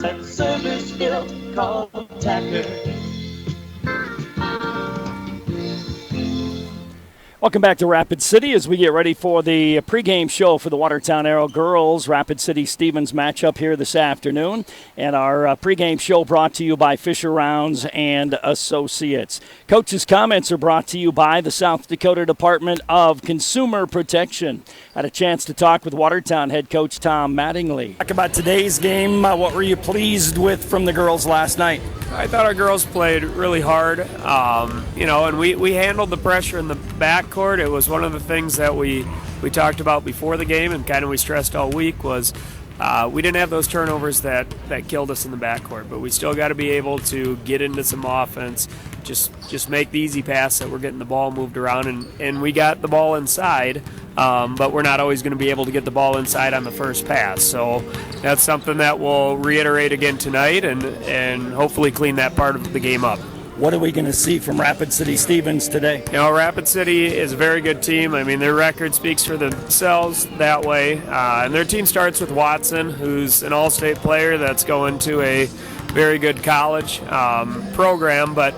That service built called Tacker. Welcome back to Rapid City as we get ready for the pregame show for the Watertown Arrow girls Rapid City Stevens matchup here this afternoon. And our pregame show brought to you by Fisher Rounds and Associates. Coach's comments are brought to you by the South Dakota Department of Consumer Protection. Had a chance to talk with Watertown head coach Tom Mattingly. Talk about today's game. What were you pleased with from the girls last night? I thought our girls played really hard, and we handled the pressure in the backcourt. It was one of the things that we talked about before the game and kind of we stressed all week was we didn't have those turnovers that killed us in the backcourt, but we still got to be able to get into some offense, just make the easy pass that we're getting the ball moved around, and we got the ball inside, but we're not always going to be able to get the ball inside on the first pass. So that's something that we'll reiterate again tonight and hopefully clean that part of the game up. What are we going to see from Rapid City Stevens today? Rapid City is a very good team. I mean, their record speaks for themselves that way. And their team starts with Watson, who's an all-state player that's going to a very good college program. But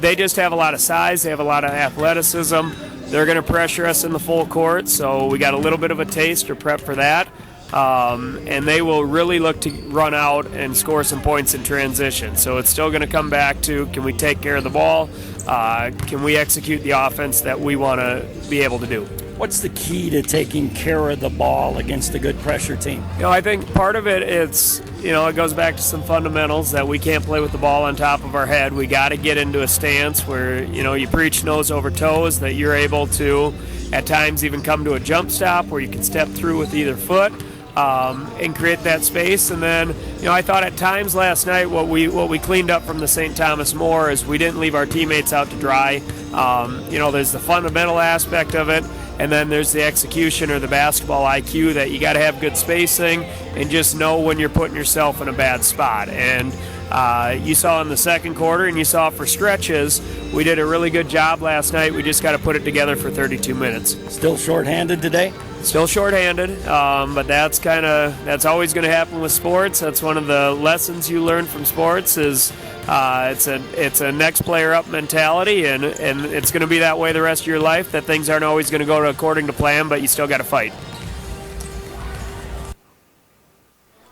they just have a lot of size. They have a lot of athleticism. They're going to pressure us in the full court, so we got a little bit of a taste or prep for that. And they will really look to run out and score some points in transition. So it's still going to come back to, can we take care of the ball? Can we execute the offense that we want to be able to do? What's the key to taking care of the ball against a good pressure team? I think part of it it goes back to some fundamentals that we can't play with the ball on top of our head. We got to get into a stance where, you preach nose over toes, that you're able to at times even come to a jump stop where you can step through with either foot. And create that space. And then, I thought at times last night what we cleaned up from the St. Thomas More is we didn't leave our teammates out to dry. There's the fundamental aspect of it, and then there's the execution or the basketball IQ that you got to have good spacing and just know when you're putting yourself in a bad spot. And you saw in the second quarter and you saw for stretches, we did a really good job last night. We just got to put it together for 32 minutes. Still shorthanded today? Still shorthanded, but that's always going to happen with sports. That's one of the lessons you learn from sports is it's a next player up mentality, and it's going to be that way the rest of your life, that things aren't always going to go according to plan, but you still got to fight.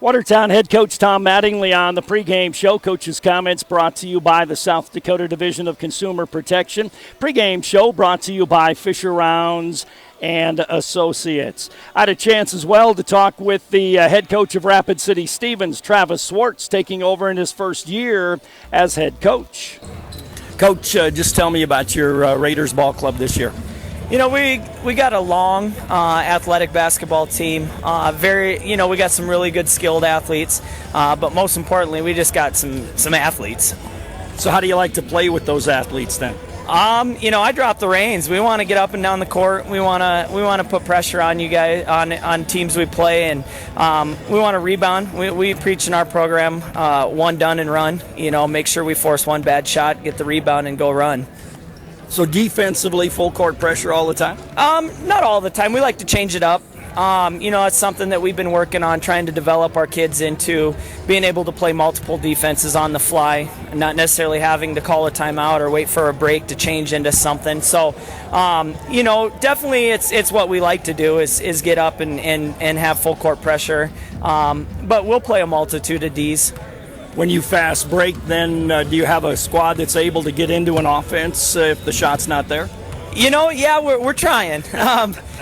Watertown head coach Tom Mattingly on the pregame show. Coach's comments brought to you by the South Dakota Division of Consumer Protection. Pregame show brought to you by Fisher Rounds and Associates. I had a chance as well to talk with the head coach of Rapid City Stevens, Travis Swartz, taking over in his first year as head coach. Coach, just tell me about your Raiders ball club this year. We got a long athletic basketball team. We got some really good skilled athletes, but most importantly, we just got some athletes. So how do you like to play with those athletes then? I drop the reins. We want to get up and down the court. We want to put pressure on you guys, on teams we play, and we want to rebound. We preach in our program, one done and run. Make sure we force one bad shot, get the rebound, and go run. So defensively, full court pressure all the time? Not all the time. We like to change it up. It's something that we've been working on, trying to develop our kids into being able to play multiple defenses on the fly, not necessarily having to call a timeout or wait for a break to change into something. So, definitely it's what we like to do is get up and have full court pressure. But we'll play a multitude of Ds. When you fast break, then do you have a squad that's able to get into an offense if the shot's not there? Yeah, we're trying.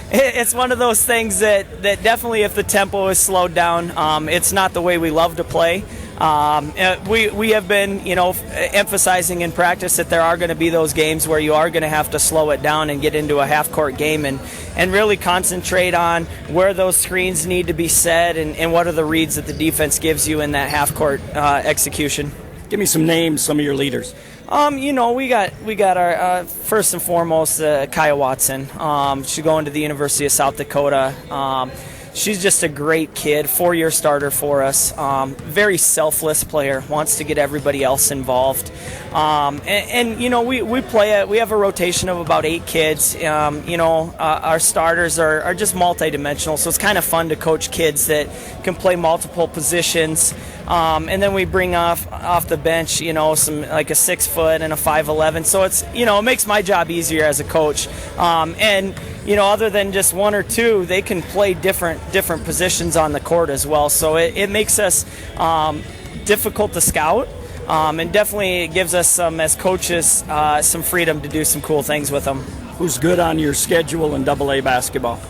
It's one of those things that definitely, if the tempo is slowed down, it's not the way we love to play. We have been, emphasizing in practice that there are going to be those games where you are going to have to slow it down and get into a half-court game and really concentrate on where those screens need to be set and what are the reads that the defense gives you in that half-court execution. Give me some names, some of your leaders. We got our first and foremost Kaya Watson. She's going to the University of South Dakota. She's just a great kid, 4-year starter for us. Very selfless player, wants to get everybody else involved. We play it. We have a rotation of about 8 kids. Our starters are just multidimensional, so it's kind of fun to coach kids that can play multiple positions. And then we bring off the bench, some like a 6 foot and a 5'11". So it's, it makes my job easier as a coach. Other than just 1 or 2, they can play different positions on the court as well. So it makes us difficult to scout, and definitely it gives us as coaches some freedom to do some cool things with them. Who's good on your schedule in AA basketball?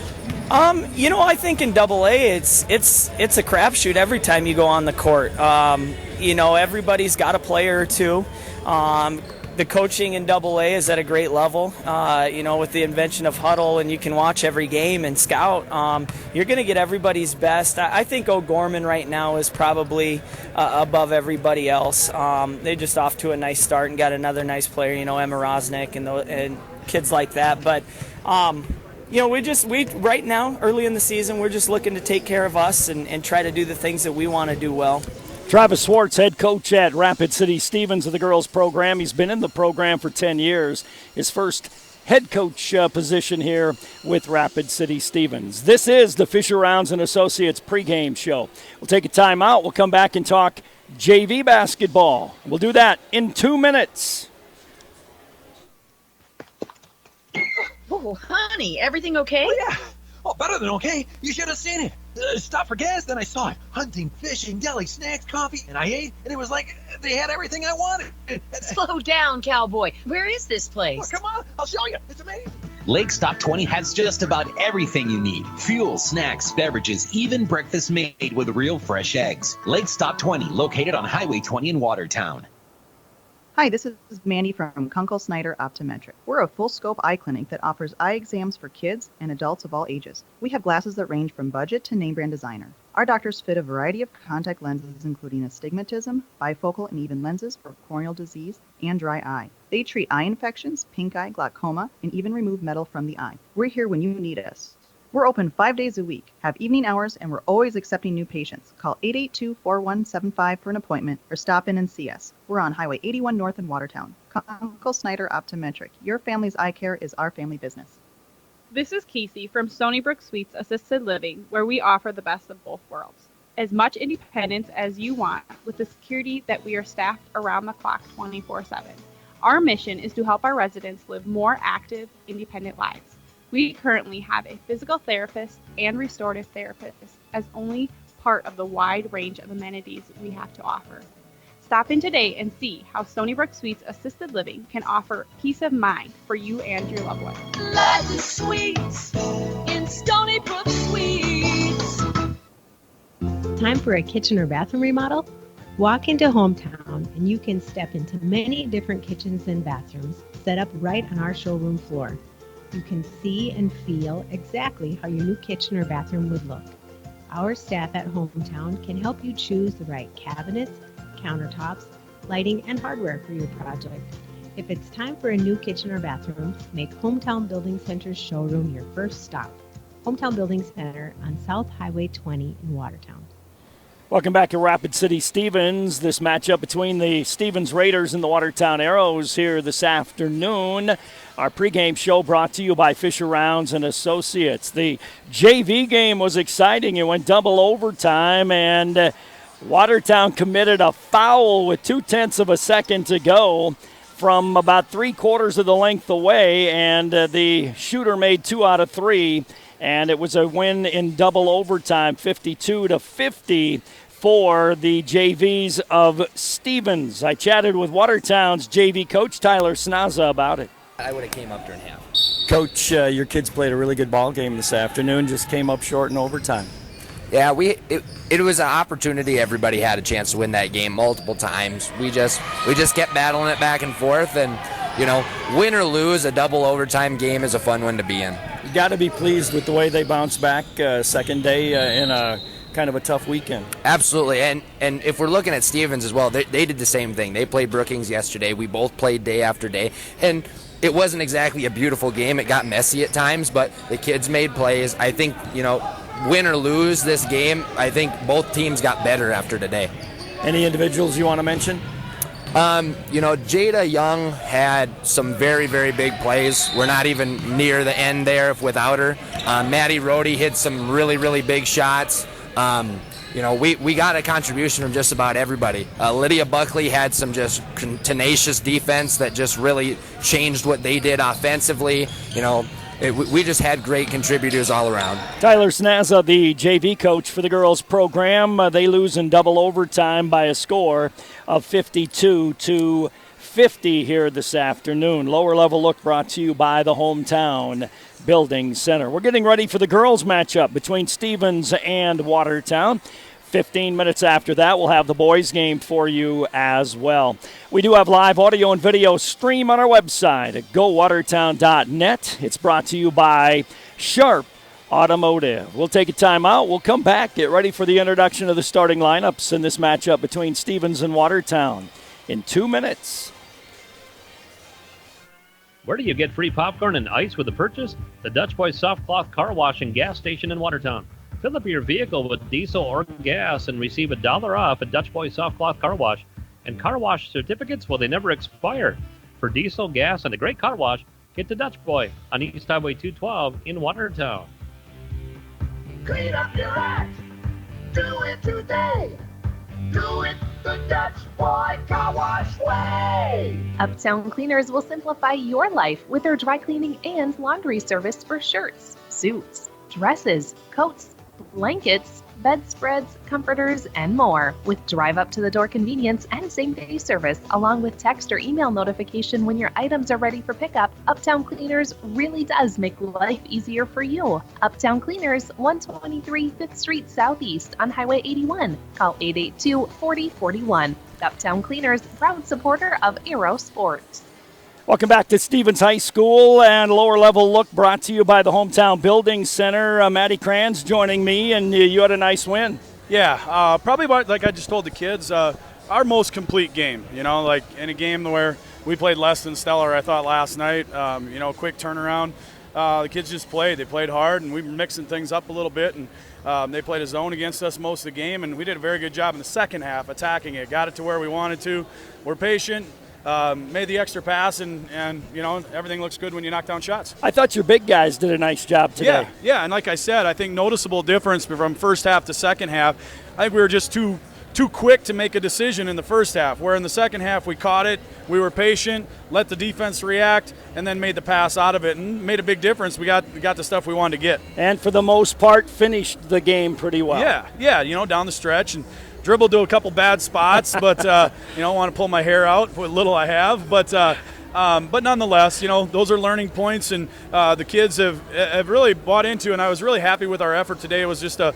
I think in AA it's a crapshoot every time you go on the court. Everybody's got a player or two. The coaching in AA is at a great level. With the invention of Huddle, and you can watch every game and scout. You're going to get everybody's best. I think O'Gorman right now is probably above everybody else. They're just off to a nice start and got another nice player. Emma Rosnick and kids like that. But we right now, early in the season, we're just looking to take care of us and try to do the things that we want to do well. Travis Swartz, head coach at Rapid City Stevens of the girls program. He's been in the program for 10 years. His first head coach position here with Rapid City Stevens. This is the Fisher Rounds and Associates pregame show. We'll take a time out. We'll come back and talk JV basketball. We'll do that in 2 minutes. Oh, honey, everything okay? Oh, yeah. Oh, better than okay. You should have seen it. Stopped for gas, then I saw it. Hunting, fishing, deli, snacks, coffee, and I ate, and it was like they had everything I wanted. Slow down, cowboy. Where is this place? Oh, come on, I'll show you. It's amazing. Lake Stop 20 has just about everything you need. Fuel, snacks, beverages, even breakfast made with real fresh eggs. Lake Stop 20, located on Highway 20 in Watertown. Hi, this is Mandy from Kunkel Snyder Optometric. We're a full-scope eye clinic that offers eye exams for kids and adults of all ages. We have glasses that range from budget to name-brand designer. Our doctors fit a variety of contact lenses, including astigmatism, bifocal and even lenses for corneal disease and dry eye. They treat eye infections, pink eye, glaucoma, and even remove metal from the eye. We're here when you need us. We're open 5 days a week, have evening hours, and we're always accepting new patients. Call 882-4175 for an appointment or stop in and see us. We're on Highway 81 North in Watertown. Uncle Snyder Optometric. Your family's eye care is our family business. This is Casey from Stony Brook Suites Assisted Living, where we offer the best of both worlds. As much independence as you want, with the security that we are staffed around the clock 24/7. Our mission is to help our residents live more active, independent lives. We currently have a physical therapist and restorative therapist as only part of the wide range of amenities we have to offer. Stop in today and see how Stony Brook Suites Assisted Living can offer peace of mind for you and your loved one. Life is sweet in Stony Brook Suites. Time for a kitchen or bathroom remodel? Walk into Hometown and you can step into many different kitchens and bathrooms set up right on our showroom floor. You can see and feel exactly how your new kitchen or bathroom would look. Our staff at Hometown can help you choose the right cabinets, countertops, lighting, and hardware for your project. If it's time for a new kitchen or bathroom, make Hometown Building Center's showroom your first stop. Hometown Building Center on South Highway 20 in Watertown. Welcome back to Rapid City Stevens. This matchup between the Stevens Raiders and the Watertown Arrows here this afternoon. Our pregame show brought to you by Fisher Rounds and Associates. The JV game was exciting. It went double overtime, and Watertown committed a foul with 0.2 of a second to go from about 3/4 of the length away, and the shooter made 2 out of 3. And it was a win in double overtime, 52-50 for the JVs of Stevens. I chatted with Watertown's JV coach, Tyler Snaza, about it. I would have came up during half. Coach, your kids played a really good ball game this afternoon, just came up short in overtime. Yeah, it was an opportunity. Everybody had a chance to win that game multiple times. We just kept battling it back and forth, and win or lose, a double overtime game is a fun one to be in. You got to be pleased with the way they bounced back second day in a kind of a tough weekend. Absolutely, and if we're looking at Stevens as well, they did the same thing. They played Brookings yesterday. We both played day after day, and it wasn't exactly a beautiful game. It got messy at times, but the kids made plays. I think, win or lose this game, I think both teams got better after today. Any individuals you want to mention? Jada Young had some very, very big plays. We're not even near the end there without her. Maddie Rohde hit some really, really big shots. We got a contribution from just about everybody. Lydia Buckley had some just tenacious defense that just really changed what they did offensively. We just had great contributors all around. Tyler Snazza, the JV coach for the girls program, they lose in double overtime by a score of 52-50 here this afternoon. Lower level look brought to you by the Hometown Building Center. We're getting ready for the girls matchup between Stevens and Watertown. 15 minutes after that, we'll have the boys game for you as well. We do have live audio and video stream on our website at gowatertown.net. It's brought to you by Sharp Automotive. We'll take a timeout. We'll come back, get ready for the introduction of the starting lineups in this matchup between Stevens and Watertown in 2 minutes. Where do you get free popcorn and ice with a purchase? The Dutch Boy Soft Cloth Car Wash and Gas Station in Watertown. Fill up your vehicle with diesel or gas and receive $1 off at Dutch Boy Soft Cloth Car Wash. And car wash certificates, well, they never expire. For diesel, gas, and a great car wash, get to Dutch Boy on East Highway 212 in Watertown. Clean up your act. Do it today. Do it the Dutch Boy Car Wash way. Uptown Cleaners will simplify your life with their dry cleaning and laundry service for shirts, suits, dresses, coats, blankets, bedspreads, comforters, and more. With drive-up-to-the-door convenience and same-day service, along with text or email notification when your items are ready for pickup, Uptown Cleaners really does make life easier for you. Uptown Cleaners, 123 5th Street Southeast on Highway 81. Call 882-4041. Uptown Cleaners, proud supporter of Aero Sports. Welcome back to Stevens High School and Lower Level Look brought to you by the Hometown Building Center. Maddie Kranz joining me, and you had a nice win. Yeah, probably about, like I just told the kids, our most complete game, like in a game where we played less than stellar, I thought, last night. Quick turnaround. The kids just played. They played hard, and we were mixing things up a little bit, and they played a zone against us most of the game, and we did a very good job in the second half attacking it. Got it to where we wanted to. We're patient. Made the extra pass, and everything looks good when you knock down shots. I thought your big guys did a nice job today. Yeah, and like I said, I think noticeable difference from first half to second half. I think we were just too quick to make a decision in the first half, where in the second half we caught it, we were patient, let the defense react, and then made the pass out of it, and made a big difference. We got the stuff we wanted to get. And for the most part, finished the game pretty well. Yeah, down the stretch, and dribbled to a couple bad spots, but want to pull my hair out, what little I have, but nonetheless, those are learning points, and the kids have really bought into, and I was really happy with our effort today. It was just a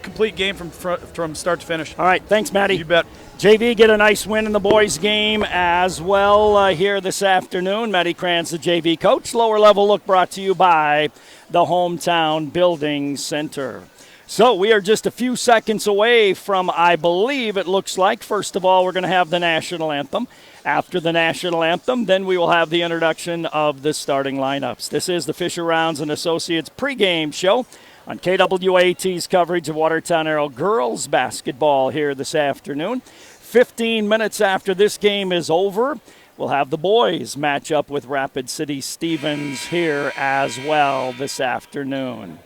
complete game from start to finish. All right, thanks, Matty. You bet. JV get a nice win in the boys game as well here this afternoon. Matty Kranz, the JV coach. Lower level look brought to you by the Hometown Building Center. So we are just a few seconds away from, I believe it looks like, first of all, we're going to have the national anthem. After the national anthem, then we will have the introduction of the starting lineups. This is the Fisher Rounds and Associates pregame show on KWAT's coverage of Watertown Arrow girls basketball here this afternoon. 15 minutes after this game is over, we'll have the boys match up with Rapid City Stevens here as well this afternoon.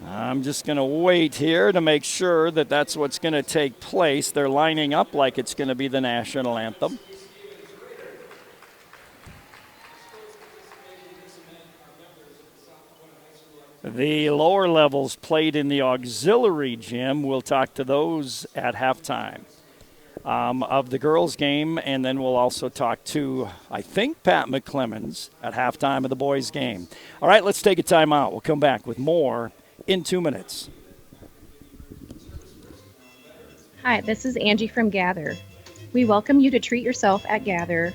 I'm just going to wait here to make sure that that's what's going to take place. They're lining up like it's going to be the national anthem. The lower levels played in the auxiliary gym. We'll talk to those at halftime of the girls' game, and then we'll also talk to, I think, Pat McClemens at halftime of the boys' game. All right, let's take a timeout. We'll come back with more in 2 minutes. Hi, this is Angie from Gather. We welcome you to treat yourself at Gather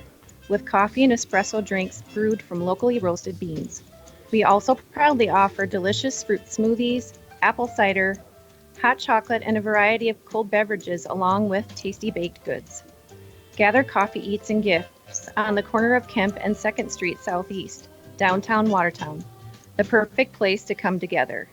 with coffee and espresso drinks brewed from locally roasted beans. We also proudly offer delicious fruit smoothies, apple cider, hot chocolate, and a variety of cold beverages along with tasty baked goods. Gather Coffee Eats and Gifts on the corner of Kemp and 2nd Street Southeast, downtown Watertown. The perfect place to come together.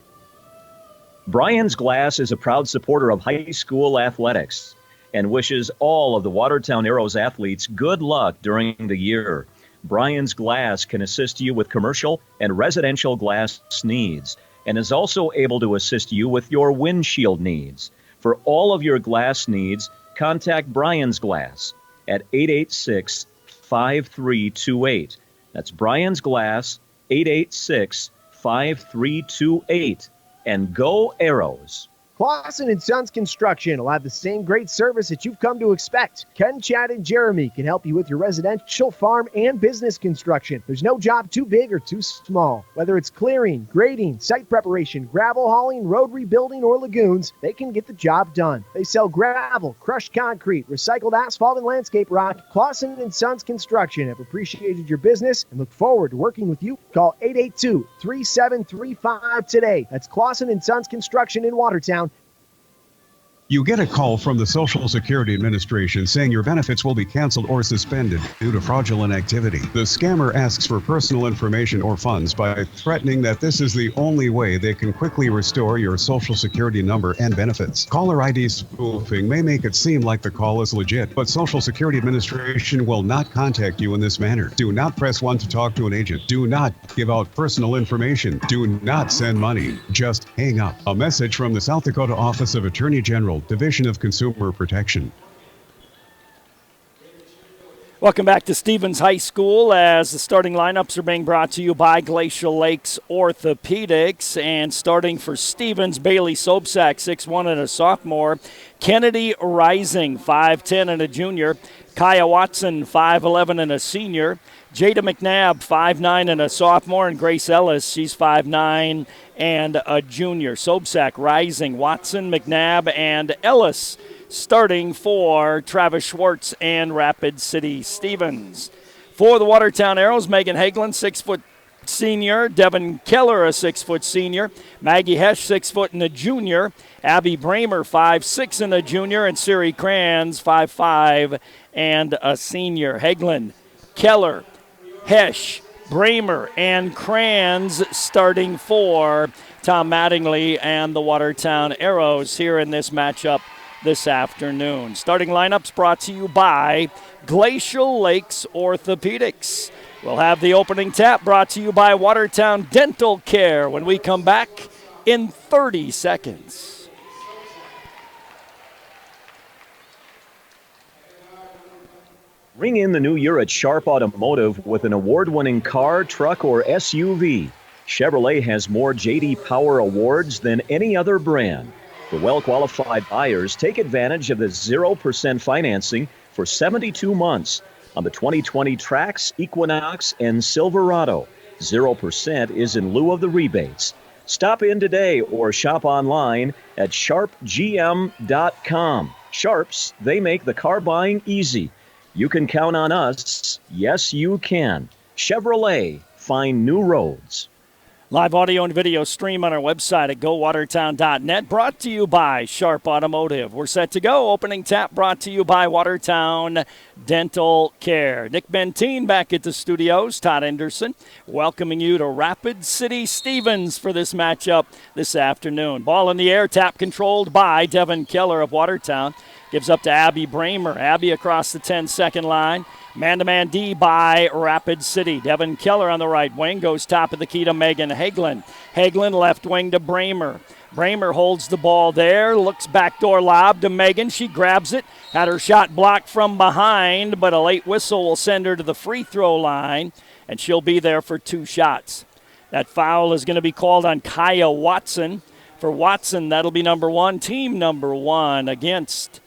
Brian's Glass is a proud supporter of high school athletics and wishes all of the Watertown Arrows athletes good luck during the year. Brian's Glass can assist you with commercial and residential glass needs and is also able to assist you with your windshield needs. For all of your glass needs, contact Brian's Glass at 886-5328. That's Brian's Glass, 886-5328. And go Arrows. Clausen & Sons Construction will have the same great service that you've come to expect. Ken, Chad, and Jeremy can help you with your residential, farm, and business construction. There's no job too big or too small. Whether it's clearing, grading, site preparation, gravel hauling, road rebuilding, or lagoons, they can get the job done. They sell gravel, crushed concrete, recycled asphalt, and landscape rock. Clausen & Sons Construction have appreciated your business and look forward to working with you. Call 882-3735 today. That's Clausen & Sons Construction in Watertown. You get a call from the Social Security Administration saying your benefits will be canceled or suspended due to fraudulent activity. The scammer asks for personal information or funds by threatening that this is the only way they can quickly restore your Social Security number and benefits. Caller ID spoofing may make it seem like the call is legit, but Social Security Administration will not contact you in this manner. Do not press 1 to talk to an agent. Do not give out personal information. Do not send money. Just hang up. A message from the South Dakota Office of Attorney General, Division of Consumer Protection. Welcome back to Stevens High School as the starting lineups are being brought to you by Glacial Lakes Orthopedics. And starting for Stevens, Bailey Sobczak, 6'1" and a sophomore. Kennedy Rising, 5'10" and a junior. Kaya Watson, 5'11" and a senior. Jada McNabb, 5'9" and a sophomore. And Grace Ellis, she's 5'9" and a junior. Sobczak, Rising, Watson, McNabb, and Ellis starting for Travis Schwartz and Rapid City Stevens. For the Watertown Arrows, Megan Hagelin, 6 foot senior. Devin Keller, a 6 foot senior. Maggie Hesch, 6 foot and a junior. Abby Bramer, 5'6" and a junior. And Siri Kranz, 5'5" and a senior. Hagelin, Keller, Hesch, Bramer, and Kranz starting for Tom Mattingly and the Watertown Arrows here in this matchup this afternoon. Starting lineups brought to you by Glacial Lakes Orthopedics. We'll have the opening tap brought to you by Watertown Dental Care when we come back in 30 seconds. Ring in the new year at Sharp Automotive with an award-winning car, truck, or SUV. Chevrolet has more J.D. Power awards than any other brand. For well-qualified buyers, take advantage of the 0% financing for 72 months on the 2020 Trax, Equinox, and Silverado. 0% is in lieu of the rebates. Stop in today or shop online at sharpgm.com. Sharps, they make the car buying easy. You can count on us. Yes, you can. Chevrolet, find new roads. Live audio and video stream on our website at gowatertown.net. Brought to you by Sharp Automotive. We're set to go. Opening tap brought to you by Watertown Dental Care. Nick Benteen back at the studios. Todd Anderson welcoming you to Rapid City Stevens for this matchup this afternoon. Ball in the air, tap controlled by Devin Keller of Watertown. Gives up to Abby Bramer. Abby across the 10-second line. Man-to-man D by Rapid City. Devin Keller on the right wing goes top of the key to Megan Hagelin. Hagelin left wing to Bramer. Bramer holds the ball there, looks backdoor lob to Megan. She grabs it, had her shot blocked from behind, but a late whistle will send her to the free throw line, and she'll be there for 2 shots. That foul is going to be called on Kaya Watson. For Watson, that'll be number 1, team number 1 against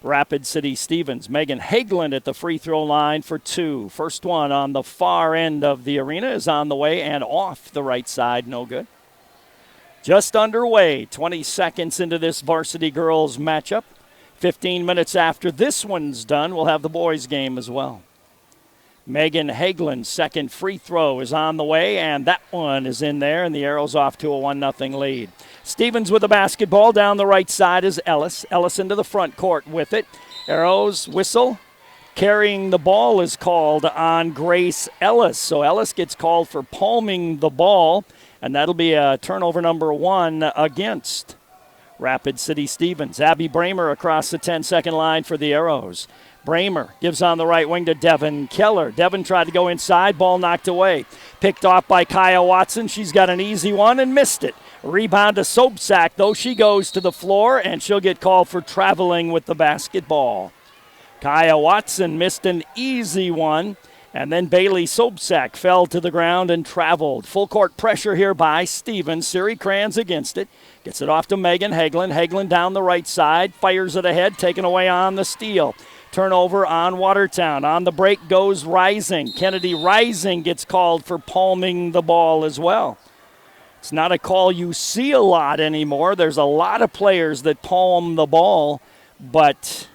Rapid City Stevens. Megan Hagelin at the free throw line for 2. First one on the far end of the arena is on the way and off the right side. No good. Just underway. 20 seconds into this varsity girls matchup. 15 minutes after this one's done, we'll have the boys game as well. Megan Hagelin's second free throw is on the way, and that one is in there, and the Arrows off to a 1-0 lead. Stevens with the basketball. Down the right side is Ellis. Ellis into the front court with it. Arrows whistle. Carrying the ball is called on Grace Ellis. So Ellis gets called for palming the ball, and that'll be a turnover number 1 against Rapid City Stevens. Abby Bramer across the 10-second line for the Arrows. Bramer gives on the right wing to Devin Keller. Devin tried to go inside, ball knocked away. Picked off by Kaya Watson. She's got an easy one and missed it. Rebound to Sobczak, though she goes to the floor, and she'll get called for traveling with the basketball. Kaya Watson missed an easy one, and then Bailey Sobczak fell to the ground and traveled. Full court pressure here by Stevens. Siri Kranz against it. Gets it off to Megan Hagelin. Hagelin down the right side. Fires it ahead. Taken away on the steal. Turnover on Watertown. On the break goes Rising. Kennedy Rising gets called for palming the ball as well. It's not a call you see a lot anymore. There's a lot of players that palm the ball, but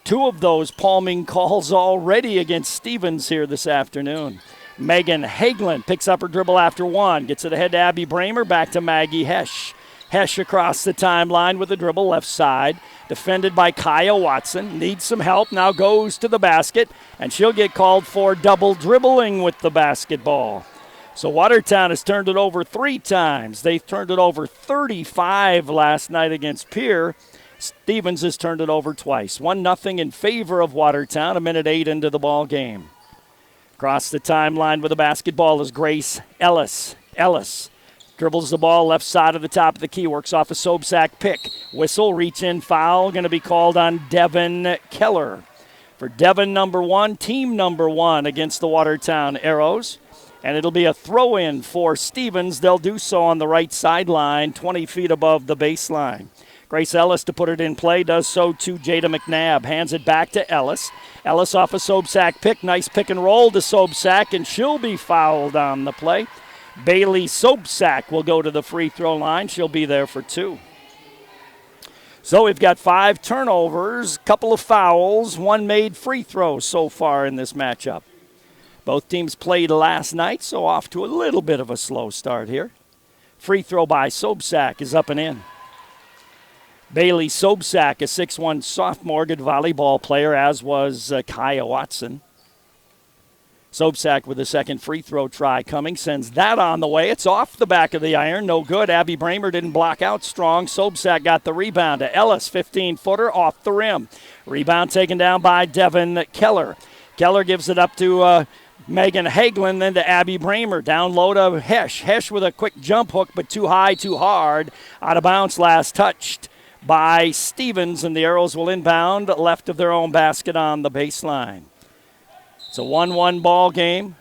2 of those palming calls already against Stevens here this afternoon. Megan Hagelin picks up her dribble after 1. Gets it ahead to Abby Bramer. Back to Maggie Hesch. Hesch across the timeline with the dribble left side. Defended by Kaya Watson. Needs some help. Now goes to the basket. And she'll get called for double dribbling with the basketball. So Watertown has turned it over 3 times. They've turned it over 35 last night against Pierre. Stevens has turned it over twice. 1-0 in favor of Watertown. 1:08 into the ball game. Across the timeline with the basketball is Grace Ellis. Ellis dribbles the ball left side of the top of the key. Works off a Sobczak pick. Whistle, reach in, foul. Going to be called on Devin Keller. For Devin number 1, team number 1 against the Watertown Arrows. And it'll be a throw-in for Stevens. They'll do so on the right sideline, 20 feet above the baseline. Grace Ellis to put it in play, does so to Jada McNabb. Hands it back to Ellis. Ellis off a Sobczak pick. Nice pick and roll to Sobczak, and she'll be fouled on the play. Bailey Sobczak will go to the free throw line. She'll be there for 2. So we've got 5 turnovers, couple of fouls, 1 made free throw so far in this matchup. Both teams played last night, so off to a little bit of a slow start here. Free throw by Sobczak is up and in. Bailey Sobczak, a 6'1 sophomore, good volleyball player, as was Kaya Watson. Sobczak with a second free throw try coming, sends that on the way. It's off the back of the iron, no good. Abby Bramer didn't block out strong. Sobczak got the rebound to Ellis, 15-footer off the rim. Rebound taken down by Devin Keller. Keller gives it up to Megan Hagelin, then to Abby Bramer. Down low to Hesch. Hesch with a quick jump hook, but too high, too hard. Out of bounds, last touched by Stevens, and the Arrows will inbound left of their own basket on the baseline. It's a 1-1 ball game.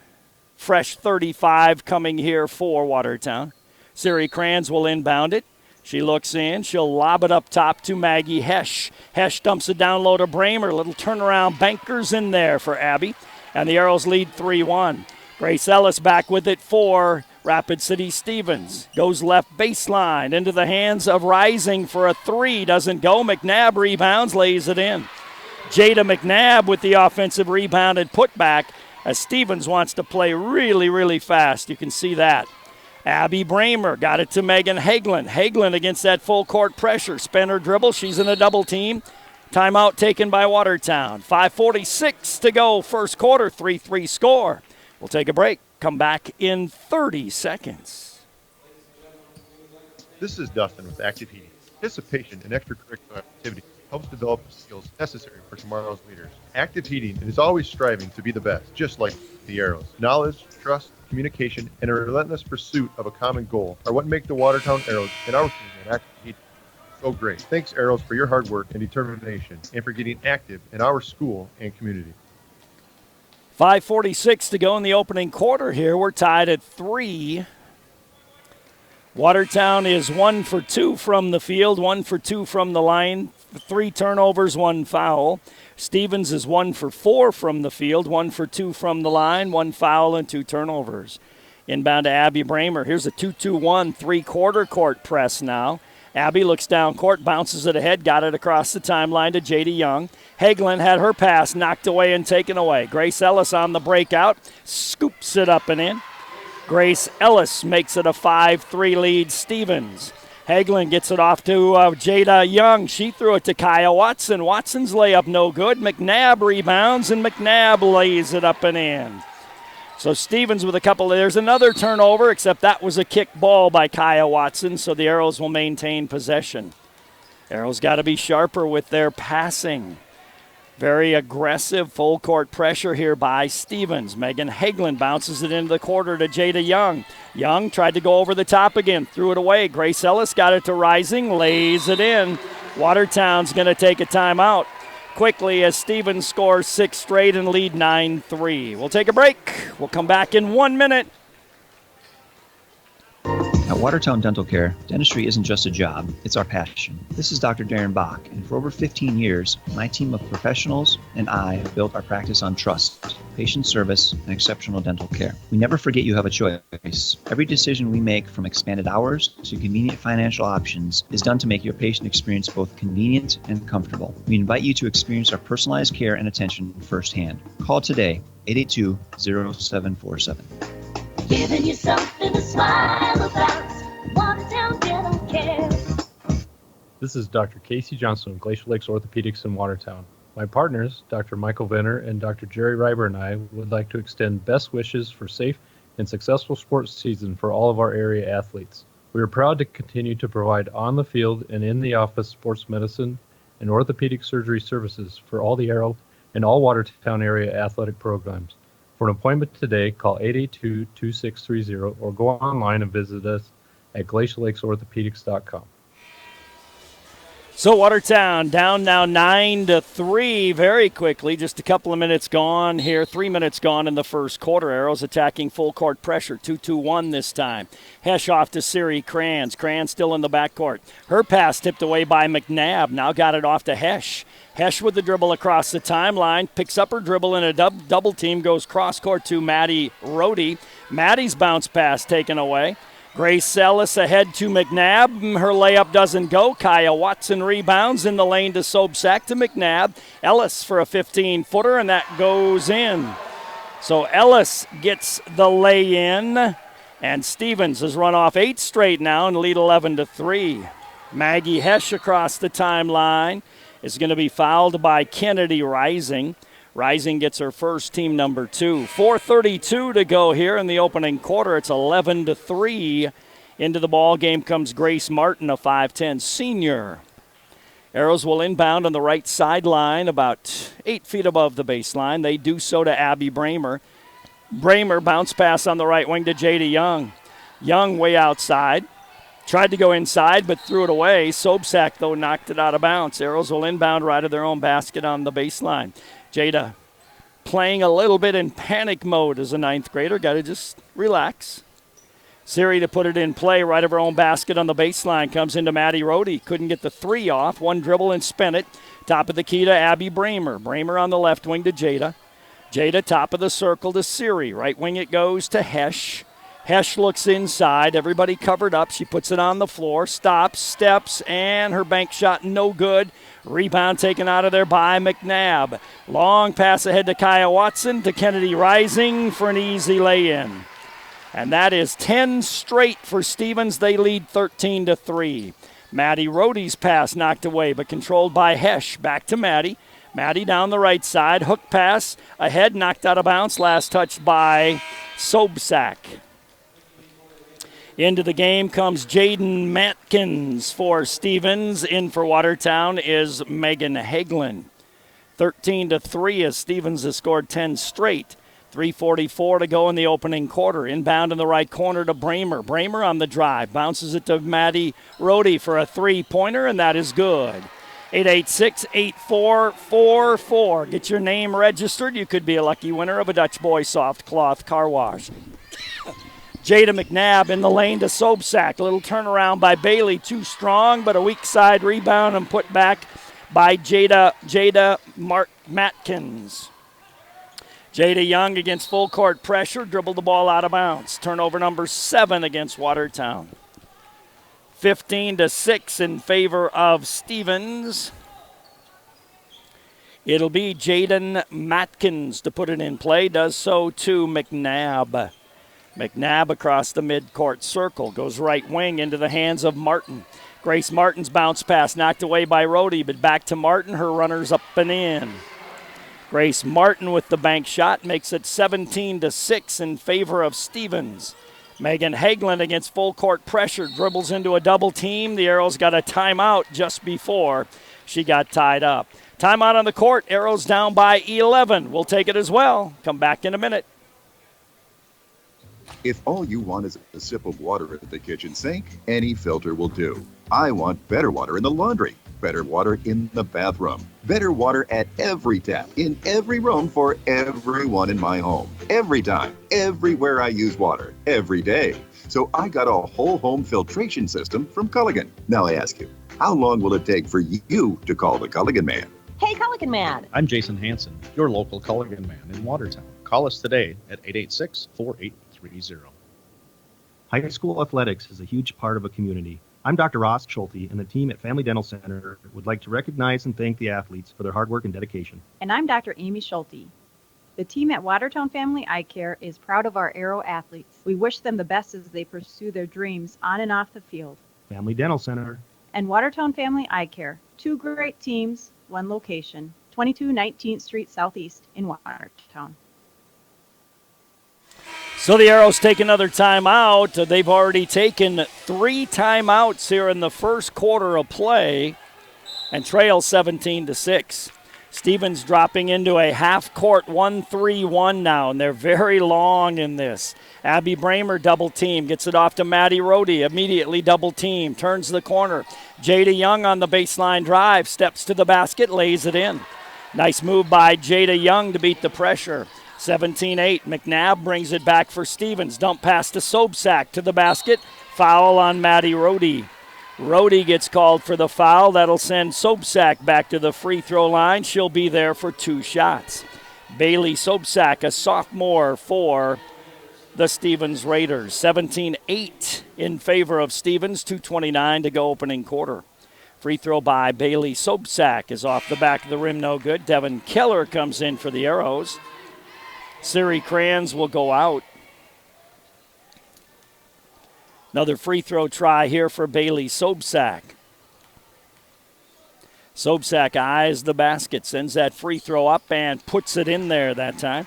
Fresh 35 coming here for Watertown. Siri Kranz will inbound it. She looks in. She'll lob it up top to Maggie Hesch. Hesch dumps it down low to Bramer. Little turnaround bankers in there for Abby. And the Arrows lead 3-1. Grace Ellis back with it for Rapid City Stevens. Goes left baseline into the hands of Rising for a 3. Doesn't go. McNabb rebounds, lays it in. Jada McNabb with the offensive rebound and putback as Stevens wants to play really, really fast. You can see that. Abby Bramer got it to Megan Hagelin. Hagelin against that full court pressure. Spin her dribble. She's in a double team. Timeout taken by Watertown. 5:46 to go. First quarter, 3-3 score. We'll take a break. Come back in 30 seconds. This is Dustin with Active Heating. Participation in extracurricular activities helps develop the skills necessary for tomorrow's leaders. Active Heating is always striving to be the best, just like the Arrows. Knowledge, trust, communication, and a relentless pursuit of a common goal are what make the Watertown Arrows and our team at Active Heating so great. Thanks, Arrows, for your hard work and determination, and for getting active in our school and community. 5:46 to go in the opening quarter here. We're tied at 3. Watertown is 1 for 2 from the field, 1 for 2 from the line, 3 turnovers, 1 foul. Stevens is 1 for 4 from the field, 1 for 2 from the line, 1 foul and 2 turnovers. Inbound to Abby Bramer. Here's a 2-2-1 three-quarter court press now. Abby looks down court, bounces it ahead, got it across the timeline to J.D. Young. Hagelin had her pass knocked away and taken away. Grace Ellis on the breakout, scoops it up and in. Grace Ellis makes it a 5-3 lead. Stevens Hagelin gets it off to Jada Young. She threw it to Kaya Watson. Watson's layup no good. McNabb rebounds, and McNabb lays it up and in. So Stevens with a couple. There's another turnover, except that was a kick ball by Kaya Watson, so the Arrows will maintain possession. Arrows got to be sharper with their passing. Very aggressive full court pressure here by Stevens. Megan Hagelin bounces it into the quarter to Jada Young. Young tried to go over the top again, threw it away. Grace Ellis got it to Rising, lays it in. Watertown's going to take a timeout quickly as Stevens scores 6 straight and lead 9-3. We'll take a break. We'll come back in 1 minute. At Watertown Dental Care, dentistry isn't just a job, it's our passion. This is Dr. Darren Bach, and for over 15 years, my team of professionals and I have built our practice on trust, patient service, and exceptional dental care. We never forget you have a choice. Every decision we make, from expanded hours to convenient financial options, is done to make your patient experience both convenient and comfortable. We invite you to experience our personalized care and attention firsthand. Call today, 882-0747. Giving you something to smile about. Watertown Dental Care. This is Dr. Casey Johnson of Glacier Lakes Orthopedics in Watertown. My partners, Dr. Michael Venner and Dr. Jerry Reiber, and I would like to extend best wishes for safe and successful sports season for all of our area athletes. We are proud to continue to provide on the field and in the office sports medicine and orthopedic surgery services for all the Arrow and all Watertown area athletic programs. For an appointment today, call 882-2630 or go online and visit us at glacierlakesorthopedics.com. So Watertown down now 9-3 very quickly. Just a couple of minutes gone here. 3 minutes gone in the first quarter. Arrows attacking full court pressure. 2-2-1 this time. Hesh off to Siri Kranz. Kranz still in the backcourt. Her pass tipped away by McNabb. Now got it off to Hesh. Hesh with the dribble across the timeline. Picks up her dribble in a double team. Goes cross court to Maddie Rohde. Maddie's bounce pass taken away. Grace Ellis ahead to McNabb. Her layup doesn't go. Kaya Watson rebounds in the lane to Sobsack to McNabb. Ellis for a 15-footer, and that goes in. So Ellis gets the lay-in, and Stevens has run off 8 straight now and lead 11-3. Maggie Hesh across the timeline is going to be fouled by Kennedy Rising. Rising gets her first, team number 2. 4:32 to go here in the opening quarter. It's 11-3. Into the ball game comes Grace Martin, a 5'10 senior. Arrows will inbound on the right sideline, about 8 feet above the baseline. They do so to Abby Bramer. Bramer bounce pass on the right wing to Jada Young. Young way outside. Tried to go inside, but threw it away. Sobsack, though, knocked it out of bounds. Arrows will inbound right at their own basket on the baseline. Jada playing a little bit in panic mode as a 9th grader. Got to just relax. Siri to put it in play right of her own basket on the baseline. Comes into Maddie Rohde. Couldn't get the 3 off. One dribble and spent it. Top of the key to Abby Bramer. Bramer on the left wing to Jada. Jada top of the circle to Siri. Right wing it goes to Hesh. Hesh looks inside. Everybody covered up. She puts it on the floor. Stops, steps, and her bank shot no good. Rebound taken out of there by McNabb. Long pass ahead to Kaya Watson to Kennedy Rising for an easy lay-in. And that is 10 straight for Stevens. They lead 13-3. Maddie Rohde's pass knocked away, but controlled by Hesh. Back to Maddie. Maddie down the right side. Hook pass ahead, knocked out of bounds. Last touched by Sobsack. Into the game comes Jaden Matkins for Stevens. In for Watertown is Megan Hagelin. 13-3 as Stevens has scored 10 straight. 3:44 to go in the opening quarter. Inbound in the right corner to Bramer. Bramer on the drive. Bounces it to Maddie Rohde for a 3-pointer, and that is good. 886-8444. Get your name registered. You could be a lucky winner of a Dutch Boy Soft Cloth Car Wash. Jada McNabb in the lane to Sobsack. A little turnaround by Bailey. Too strong, but a weak side rebound and put back by Jada Matkins. Jada Young against full court pressure. Dribbled the ball out of bounds. Turnover number 7 against Watertown. 15-6 in favor of Stevens. It'll be Jaden Matkins to put it in play. Does so to McNabb. McNabb across the midcourt circle. Goes right wing into the hands of Martin. Grace Martin's bounce pass knocked away by Rohde, but back to Martin. Her runner's up and in. Grace Martin with the bank shot makes it 17-6 in favor of Stevens. Megan Hagelin against full court pressure dribbles into a double team. The Arrows got a timeout just before she got tied up. Timeout on the court. Arrows down by 11. We'll take it as well. Come back in a minute. If all you want is a sip of water at the kitchen sink, any filter will do. I want better water in the laundry, better water in the bathroom, better water at every tap, in every room for everyone in my home. Every time, everywhere I use water, every day. So I got a whole home filtration system from Culligan. Now I ask you, how long will it take for you to call the Culligan man? Hey, Culligan man. I'm Jason Hansen, your local Culligan man in Watertown. Call us today at 886-4830. High school athletics is a huge part of a community. I'm Dr. Ross Schulte, and the team at Family Dental Center would like to recognize and thank the athletes for their hard work and dedication. And I'm Dr. Amy Schulte. The team at Watertown Family Eye Care is proud of our Arrow athletes. We wish them the best as they pursue their dreams on and off the field. Family Dental Center and Watertown Family Eye Care, two great teams, one location, 22 19th Street Southeast in Watertown. So the Arrows take another timeout. They've already taken 3 timeouts here in the first quarter of play and trail 17-6. Stevens dropping into a half-court 1-3-1 now, and they're very long in this. Abby Bramer double team, gets it off to Maddie Rohde, immediately double team, turns the corner. Jada Young on the baseline drive, steps to the basket, lays it in. Nice move by Jada Young to beat the pressure. 17-8, McNabb brings it back for Stevens. Dump pass to Sobczak to the basket. Foul on Maddie Rohde. Rohde gets called for the foul. That'll send Sobczak back to the free throw line. She'll be there for 2 shots. Bailey Sobczak, a sophomore for the Stevens Raiders. 17-8 in favor of Stevens. 2:29 to go opening quarter. Free throw by Bailey Sobczak is off the back of the rim, no good. Devin Keller comes in for the Arrows. Siri Kranz will go out. Another free throw try here for Bailey Sobczak. Sobczak eyes the basket, sends that free throw up and puts it in there that time.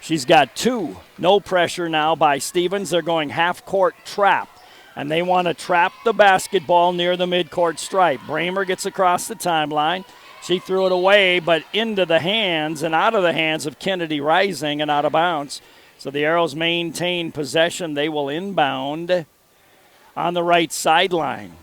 She's got 2. No pressure now by Stevens. They're going half-court trap, and they want to trap the basketball near the midcourt stripe. Bramer gets across the timeline. She threw it away, but into the hands and out of the hands of Kennedy Rising and out of bounds. So the Arrows maintain possession. They will inbound on the right sideline.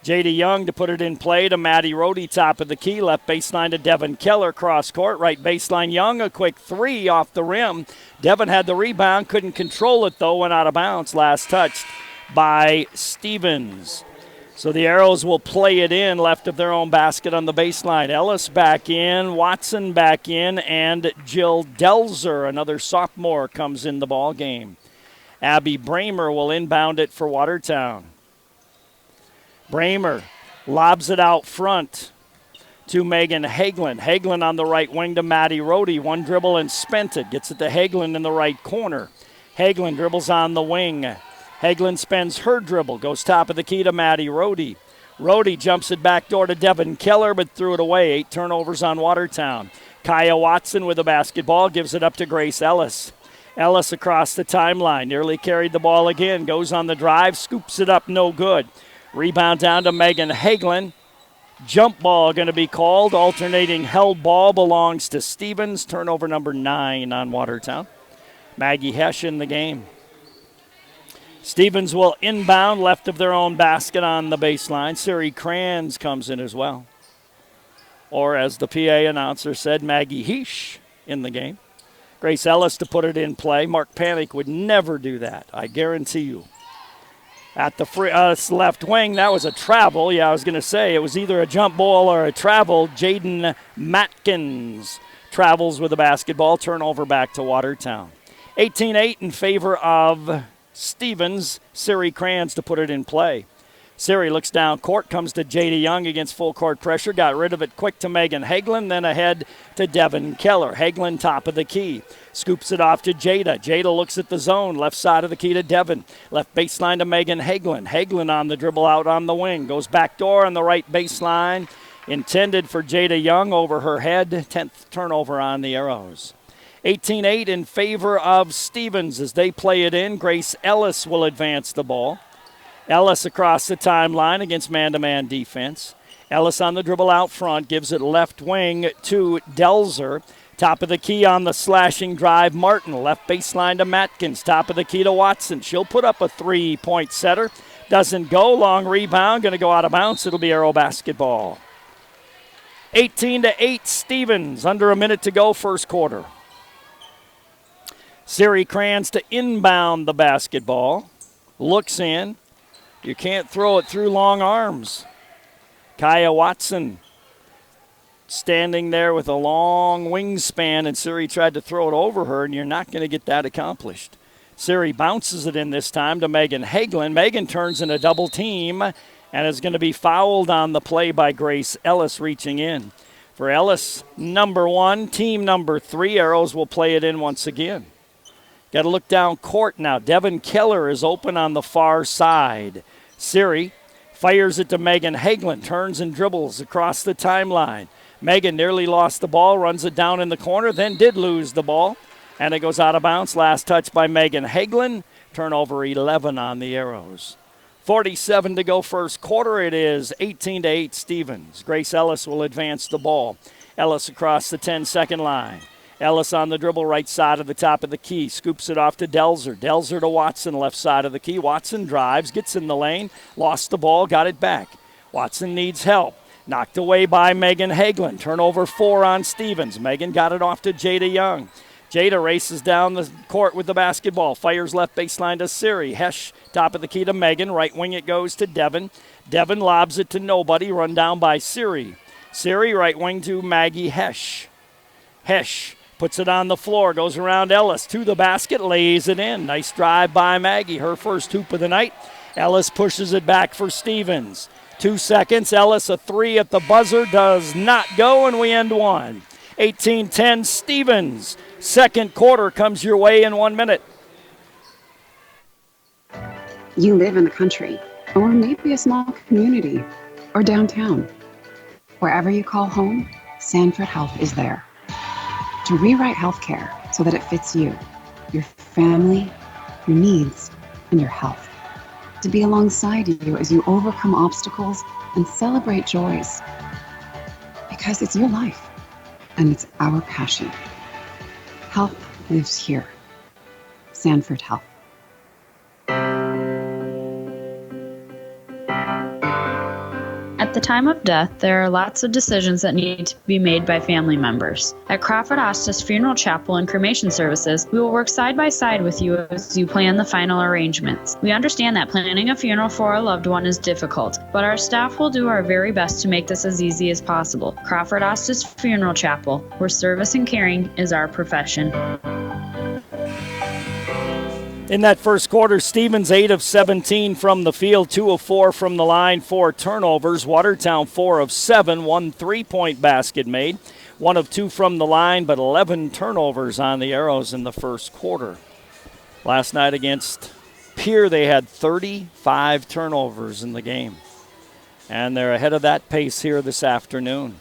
Jada Young to put it in play to Maddie Rohde, top of the key. Left baseline to Devin Keller, cross court. Right baseline, Young, a quick 3 off the rim. Devin had the rebound, couldn't control it though, went out of bounds. Last touched by Stevens. So the Arrows will play it in, left of their own basket on the baseline. Ellis back in, Watson back in, and Jill Delzer, another sophomore, comes in the ball game. Abby Bramer will inbound it for Watertown. Bramer lobs it out front to Megan Hagelin. Hagelin on the right wing to Maddie Rohde. One dribble and spent it. Gets it to Hagelin in the right corner. Hagelin dribbles on the wing. Hagelin spends her dribble, goes top of the key to Maddie Rohde. Rohde jumps it back door to Devin Keller, but threw it away. 8 turnovers on Watertown. Kaya Watson with the basketball, gives it up to Grace Ellis. Ellis across the timeline, nearly carried the ball again, goes on the drive, scoops it up, no good. Rebound down to Megan Hagelin. Jump ball going to be called. Alternating held ball belongs to Stevens. Turnover number 9 on Watertown. Maggie Hesch in the game. Stevens will inbound left of their own basket on the baseline. Siri Kranz comes in as well. Or as the PA announcer said, Maggie Hesch in the game. Grace Ellis to put it in play. Mark Panic would never do that, I guarantee you. At the left wing, that was a travel. Yeah, I was going to say it was either a jump ball or a travel. Jaden Matkins travels with the basketball. Turnover back to Watertown. 18-8 in favor of Stevens. Siri Kranz to put it in play. Siri looks down court, comes to Jada Young against full court pressure. Got rid of it quick to Megan Hagelin, then ahead to Devin Keller. Hagelin top of the key. Scoops it off to Jada. Jada looks at the zone. Left side of the key to Devin. Left baseline to Megan Hagelin. Hagelin on the dribble out on the wing. Goes back door on the right baseline. Intended for Jada Young over her head. 10th turnover on the Arrows. 18-8 in favor of Stevens as they play it in. Grace Ellis will advance the ball. Ellis across the timeline against man-to-man defense. Ellis on the dribble out front, gives it left wing to Delzer. Top of the key on the slashing drive, Martin. Left baseline to Matkins. Top of the key to Watson. She'll put up a three-point setter. Doesn't go. Long rebound. Going to go out of bounds. It'll be Arrow basketball. 18-8 Stevens. Under a minute to go, first quarter. Siri Kranz to inbound the basketball. Looks in. You can't throw it through long arms. Kaya Watson standing there with a long wingspan, and Siri tried to throw it over her, and you're not going to get that accomplished. Siri bounces it in this time to Megan Hagelin. Megan turns in a double team and is going to be fouled on the play by Grace Ellis reaching in. For Ellis, number 1, team number 3, Arrows will play it in once again. Got to look down court now. Devin Keller is open on the far side. Siri fires it to Megan Hagelin, turns and dribbles across the timeline. Megan nearly lost the ball, runs it down in the corner, then did lose the ball, and it goes out of bounds. Last touch by Megan Hagelin. Turnover 11 on the Arrows. 47 to go first quarter. It is 18-8 Stevens. Grace Ellis will advance the ball. Ellis across the 10-second line. Ellis on the dribble, right side of the top of the key. Scoops it off to Delzer. Delzer to Watson, left side of the key. Watson drives, gets in the lane, lost the ball, got it back. Watson needs help. Knocked away by Megan Hagelin. Turnover 4 on Stevens. Megan got it off to Jada Young. Jada races down the court with the basketball. Fires left baseline to Siri. Hesh, top of the key to Megan. Right wing it goes to Devin. Devin lobs it to nobody. Run down by Siri. Siri, right wing to Maggie Hesh. Hesh puts it on the floor, goes around Ellis to the basket, lays it in. Nice drive by Maggie, her first hoop of the night. Ellis pushes it back for Stevens. 2 seconds, Ellis a three at the buzzer, does not go, and we end one. 18-10 Stevens. Second quarter comes your way in 1 minute. You live in the country, or maybe a small community, or downtown. Wherever you call home, Sanford Health is there. To rewrite healthcare so that it fits you, your family, your needs, and your health. To be alongside you as you overcome obstacles and celebrate joys. Because it's your life, and it's our passion. Health lives here. Sanford Health. At the time of death, there are lots of decisions that need to be made by family members. At Crawford Ostis Funeral Chapel and Cremation Services, we will work side by side with you as you plan the final arrangements. We understand that planning a funeral for a loved one is difficult, but our staff will do our very best to make this as easy as possible. Crawford Ostis Funeral Chapel, where service and caring is our profession. In that first quarter, Stevens 8 of 17 from the field, 2 of 4 from the line, 4 turnovers. Watertown 4 of 7, 1 3-point basket made, 1 of 2 from the line, but 11 turnovers on the Arrows in the first quarter. Last night against Pierre, they had 35 turnovers in the game, and they're ahead of that pace here this afternoon.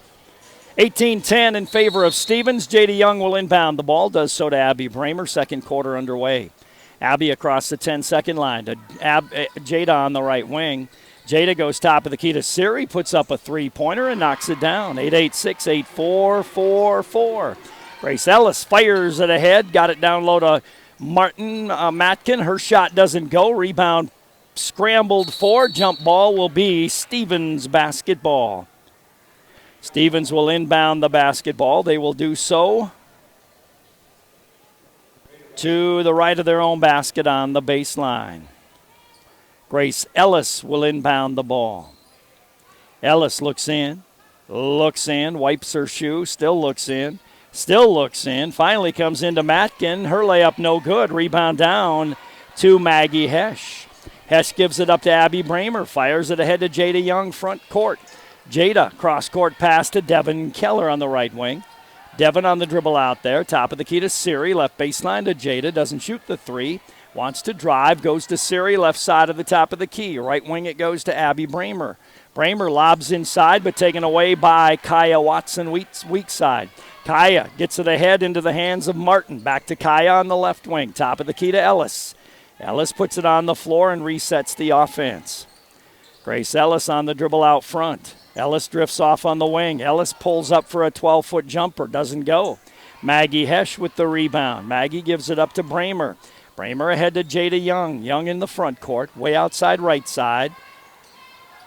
18-10 in favor of Stevens. Jada Young will inbound the ball, does so to Abby Bramer. Second quarter underway. Abby across the 10-second line to Jada on the right wing. Jada goes top of the key to Siri, puts up a three-pointer and knocks it down. 8-8, 6-8, 4-4-4. Grace Ellis fires it ahead, got it down low to Martin Matkin. Her shot doesn't go. Rebound scrambled for. Jump ball will be Stevens basketball. Stevens will inbound the basketball. They will do so to the right of their own basket on the baseline. Grace Ellis will inbound the ball. Ellis looks in, wipes her shoe, still looks in, finally comes into Matkin. Her layup no good. Rebound down to Maggie Hesh. Hesh gives it up to Abby Bramer. Fires it ahead to Jada Young, front court. Jada, cross-court pass to Devin Keller on the right wing. Devin on the dribble out there. Top of the key to Siri. Left baseline to Jada. Doesn't shoot the three. Wants to drive. Goes to Siri. Left side of the top of the key. Right wing it goes to Abby Bramer. Bramer lobs inside, but taken away by Kaya Watson, weak side. Kaya gets it ahead into the hands of Martin. Back to Kaya on the left wing. Top of the key to Ellis. Ellis puts it on the floor and resets the offense. Grace Ellis on the dribble out front. Ellis drifts off on the wing. Ellis pulls up for a 12-foot jumper. Doesn't go. Maggie Hesh with the rebound. Maggie gives it up to Bramer. Bramer ahead to Jada Young. Young in the front court. Way outside right side.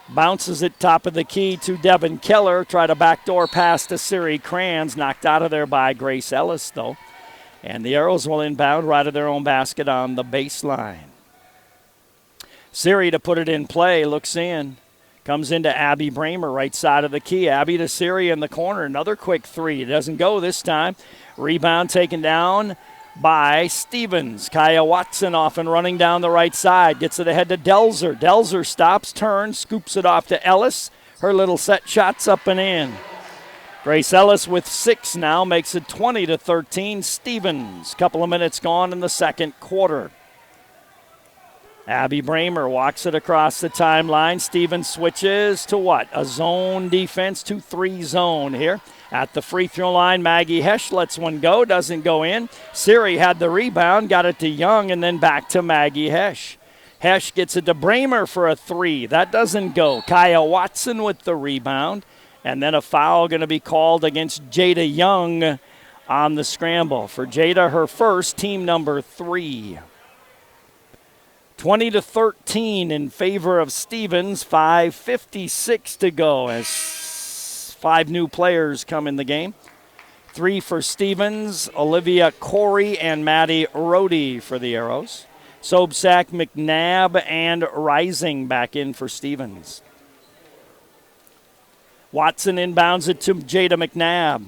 Bounces it top of the key to Devin Keller. Try to backdoor pass to Siri Kranz. Knocked out of there by Grace Ellis, though. And the Arrows will inbound right of their own basket on the baseline. Siri to put it in play. Looks in. Comes into Abby Bramer, right side of the key. Abby to Siri in the corner. Another quick three. It doesn't go this time. Rebound taken down by Stevens. Kaya Watson off and running down the right side. Gets it ahead to Delzer. Delzer stops, turns, scoops it off to Ellis. Her little set shot's up and in. Grace Ellis with 6 now makes it 20-13. Stevens. Couple of minutes gone in the second quarter. Abby Bramer walks it across the timeline. Stevens switches to what? A zone defense, 2-3 zone here. At the free throw line, Maggie Hesh lets one go, doesn't go in. Siri had the rebound, got it to Young, and then back to Maggie Hesh. Hesh gets it to Bramer for a 3. That doesn't go. Kaya Watson with the rebound. And then a foul going to be called against Jada Young on the scramble. For Jada, her first, team number 3. 20-13 in favor of Stevens. 5:56 to go as 5 new players come in the game. 3 for Stevens, Olivia Corey and Maddie Rohde for the Arrows. Sobsack, McNabb, and Rising back in for Stevens. Watson inbounds it to Jada McNabb.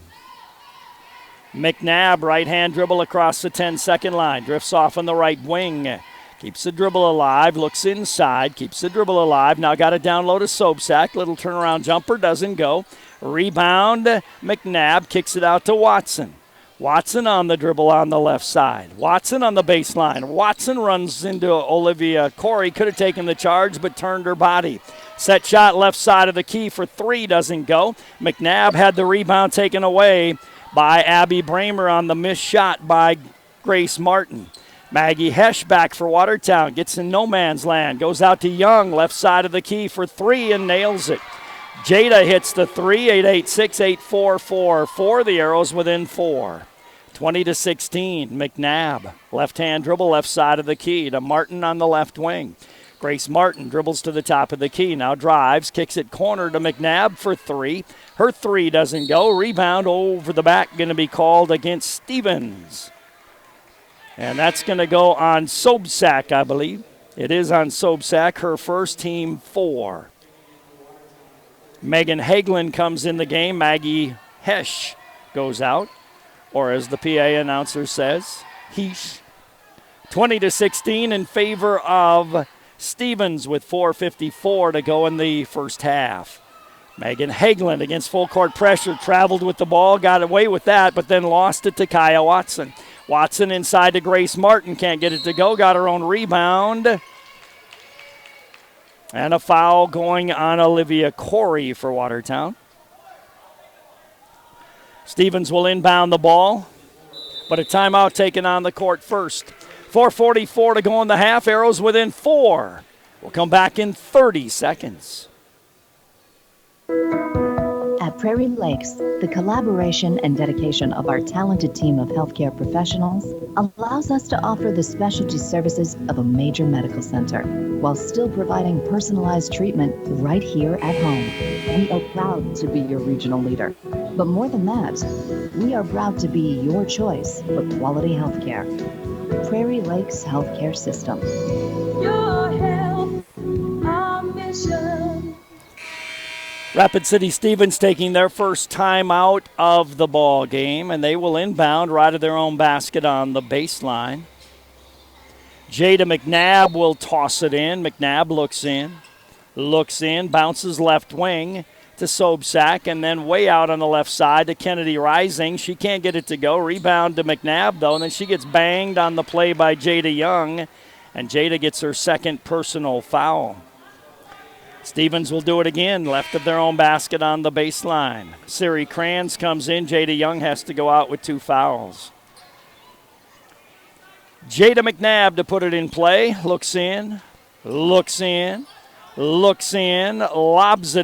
McNabb, right-hand dribble across the 10-second line. Drifts off on the right wing. Keeps the dribble alive, looks inside, keeps the dribble alive. Now got it down low to Sobsack. Little turnaround jumper, doesn't go. Rebound, McNabb kicks it out to Watson. Watson on the dribble on the left side. Watson on the baseline. Watson runs into Olivia Corey. Could have taken the charge, but turned her body. Set shot left side of the key for 3, doesn't go. McNabb had the rebound taken away by Abby Bramer on the missed shot by Grace Martin. Maggie Hesh back for Watertown. Gets in no man's land. Goes out to Young, left side of the key for 3 and nails it. Jada hits the 3, 8-8-6, 8-4-4-4. The Arrows within 4. 20-16. McNabb, left-hand dribble, left side of the key to Martin on the left wing. Grace Martin dribbles to the top of the key. Now drives, kicks it corner to McNabb for 3. Her 3 doesn't go. Rebound over the back going to be called against Stevens. And that's going to go on Sobsack, I believe. It is on Sobsack, her first, team 4. Megan Hagelin comes in the game. Maggie Hesh goes out. Or as the PA announcer says, Heesh. 20-16 in favor of Stevens with 4:54 to go in the first half. Megan Hagelin against full court pressure, traveled with the ball, got away with that, but then lost it to Kaya Watson. Watson inside to Grace Martin, can't get it to go, got her own rebound. And a foul going on Olivia Corey for Watertown. Stevens will inbound the ball, but a timeout taken on the court first. 4:44 to go in the half. Arrows within 4. We'll come back in 30 seconds. At Prairie Lakes, the collaboration and dedication of our talented team of healthcare professionals allows us to offer the specialty services of a major medical center while still providing personalized treatment right here at home. We are proud to be your regional leader. But more than that, we are proud to be your choice for quality healthcare. Prairie Lakes Healthcare System. Your health, our mission. Rapid City Stevens taking their first time out of the ball game, and they will inbound right of their own basket on the baseline. Jada McNabb will toss it in. McNabb looks in, bounces left wing to Sobczak, and then way out on the left side to Kennedy Rising. She can't get it to go. Rebound to McNabb, though, and then she gets banged on the play by Jada Young, and Jada gets her second personal foul. Stevens will do it again, left of their own basket on the baseline. Siri Kranz comes in. Jada Young has to go out with 2 fouls. Jada McNabb to put it in play. Looks in, lobs it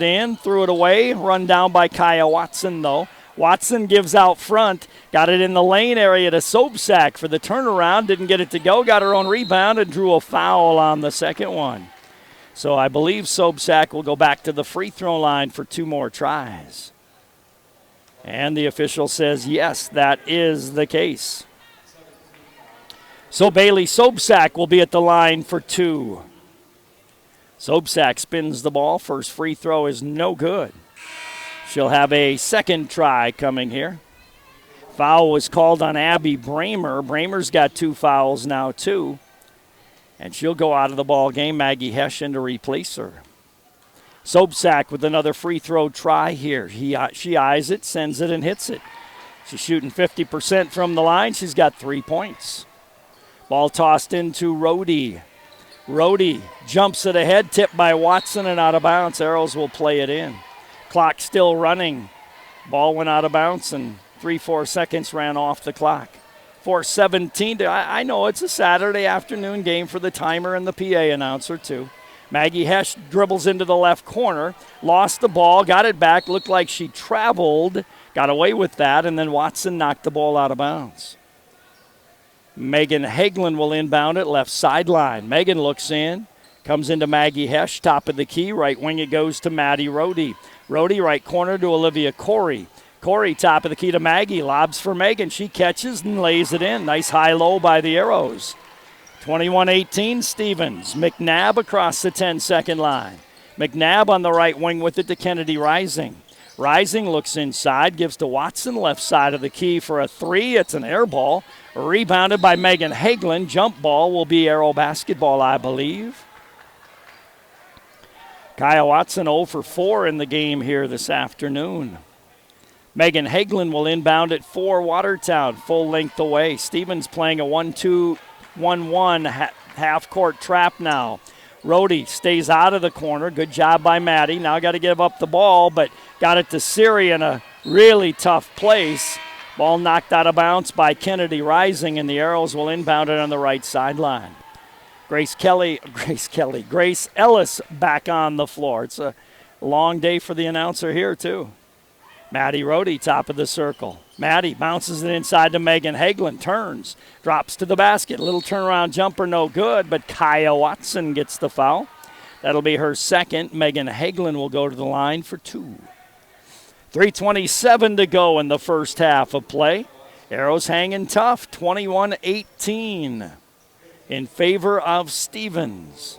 in, threw it away. Run down by Kaya Watson, though. Watson gives out front, got it in the lane area to Sobczak for the turnaround. Didn't get it to go, got her own rebound and drew a foul on the second one. So I believe Sobczak will go back to the free throw line for 2 more tries. And the official says, yes, that is the case. So Bailey Sobczak will be at the line for 2. Sobczak spins the ball. First free throw is no good. She'll have a second try coming here. Foul was called on Abby Bramer. Bramer's got 2 fouls now, too. And she'll go out of the ball game. Maggie Heschen to replace her. Sobczak with another free throw try here. She eyes it, sends it, and hits it. She's shooting 50% from the line. She's got 3 points. Ball tossed into Rohde. Rohde jumps it ahead, tipped by Watson and out of bounds. Arrows will play it in. Clock still running. Ball went out of bounds and 3-4 seconds ran off the clock. 4:17. I know it's a Saturday afternoon game for the timer and the PA announcer too. Maggie Hesch dribbles into the left corner, lost the ball, got it back, looked like she traveled, got away with that, and then Watson knocked the ball out of bounds. Megan Hagelin will inbound it, left sideline. Megan looks in, comes into Maggie Hesch, top of the key. Right wing it goes to Maddie Rohde. Rohde right corner to Olivia Corey. Corey top of the key to Maggie, lobs for Megan. She catches and lays it in. Nice high-low by the Arrows. 21-18 Stevens. McNabb across the 10-second line. McNabb on the right wing with it to Kennedy Rising. Rising looks inside, gives to Watson, left side of the key for a 3. It's an air ball. Rebounded by Megan Hagelin. Jump ball will be Arrow basketball, I believe. Kaya Watson 0 for 4 in the game here this afternoon. Megan Hagelin will inbound it for Watertown, full length away. Stevens playing a 1-2-1-1 half-court trap now. Rohde stays out of the corner. Good job by Maddie. Now got to give up the ball, but got it to Siri in a really tough place. Ball knocked out of bounds by Kennedy Rising, and the Arrows will inbound it on the right sideline. Grace Ellis back on the floor. It's a long day for the announcer here, too. Maddie Rohde, top of the circle. Maddie bounces it inside to Megan Hagelin, turns, drops to the basket. Little turnaround jumper, no good, but Kaya Watson gets the foul. That'll be her second. Megan Hagelin will go to the line for 2. 3:27 to go in the first half of play. Arrows hanging tough, 21-18 in favor of Stevens.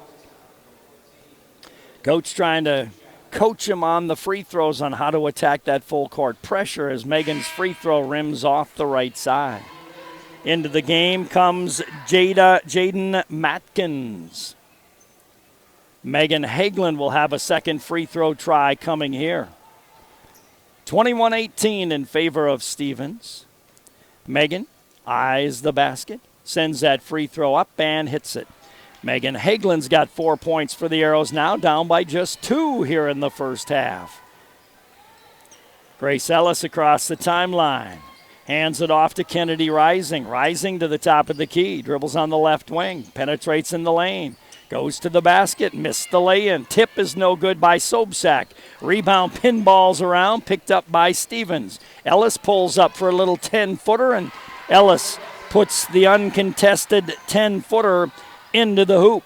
Coach trying to coach him on the free throws on how to attack that full court pressure as Megan's free throw rims off the right side. Into the game comes Jaden Matkins. Megan Hagelin will have a second free throw try coming here. 21-18 in favor of Stevens. Megan eyes the basket, sends that free throw up and hits it. Megan Hagelin's got 4 points for the Arrows now, down by just 2 here in the first half. Grace Ellis across the timeline. Hands it off to Kennedy Rising. Rising to the top of the key. Dribbles on the left wing. Penetrates in the lane. Goes to the basket. Missed the lay-in. Tip is no good by Sobczak. Rebound pinballs around. Picked up by Stevens. Ellis pulls up for a little 10-footer, and Ellis puts the uncontested 10-footer into the hoop.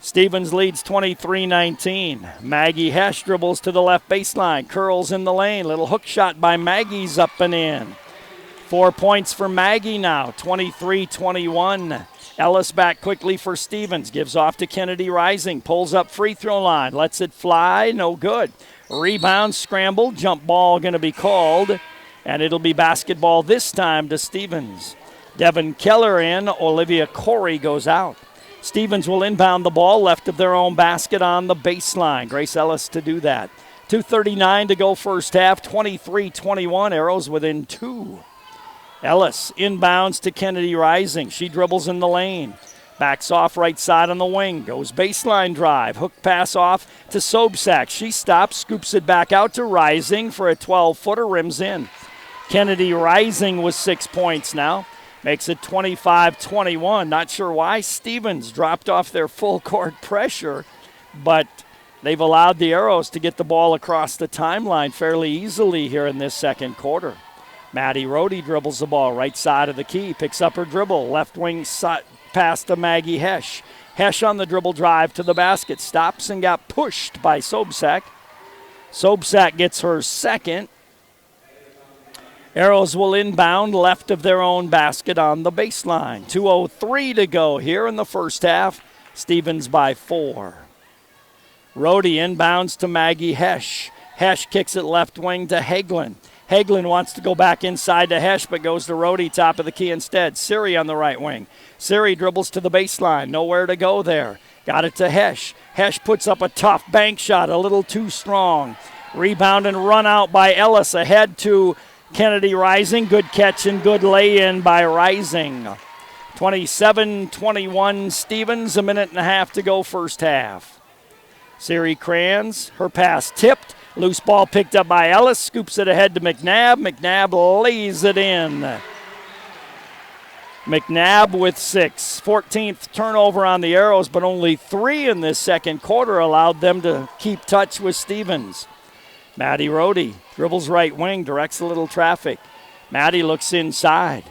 Stevens leads 23-19. Maggie Hesch dribbles to the left baseline. Curls in the lane. Little hook shot by Maggie's up and in. 4 points for Maggie now, 23-21. Ellis back quickly for Stevens. Gives off to Kennedy Rising. Pulls up free throw line. Lets it fly. No good. Rebound, scramble. Jump ball going to be called. And it'll be basketball this time to Stevens. Devin Keller in. Olivia Corey goes out. Stevens will inbound the ball left of their own basket on the baseline. Grace Ellis to do that. 2:39 to go first half, 23-21, Arrows within 2. Ellis inbounds to Kennedy Rising. She dribbles in the lane. Backs off right side on the wing. Goes baseline drive. Hook pass off to Sobczak. She stops, scoops it back out to Rising for a 12-footer, rims in. Kennedy Rising with 6 points now. Makes it 25-21. Not sure why Stevens dropped off their full court pressure, but they've allowed the Arrows to get the ball across the timeline fairly easily here in this second quarter. Maddie Rohde dribbles the ball right side of the key, picks up her dribble, left wing pass to Maggie Hesh. Hesh on the dribble drive to the basket, stops and got pushed by Sobczak. Sobczak gets her second. Arrows will inbound left of their own basket on the baseline. 2:03 to go here in the first half. Stevens by 4. Rohde inbounds to Maggie Hesh. Hesh kicks it left wing to Hagelin. Hagelin wants to go back inside to Hesh, but goes to Rohde, top of the key instead. Siri on the right wing. Siri dribbles to the baseline. Nowhere to go there. Got it to Hesh. Hesh puts up a tough bank shot, a little too strong. Rebound and run out by Ellis. Ahead to Kennedy Rising. Good catch and good lay-in by Rising. 27-21 Stevens. A minute and a half to go first half. Siri Kranz, her pass tipped. Loose ball picked up by Ellis, scoops it ahead to McNabb. McNabb lays it in. McNabb with 6. 14th turnover on the Arrows, but only 3 in this second quarter allowed them to keep touch with Stevens. Maddie Rohde dribbles right wing, directs a little traffic. Maddie looks inside.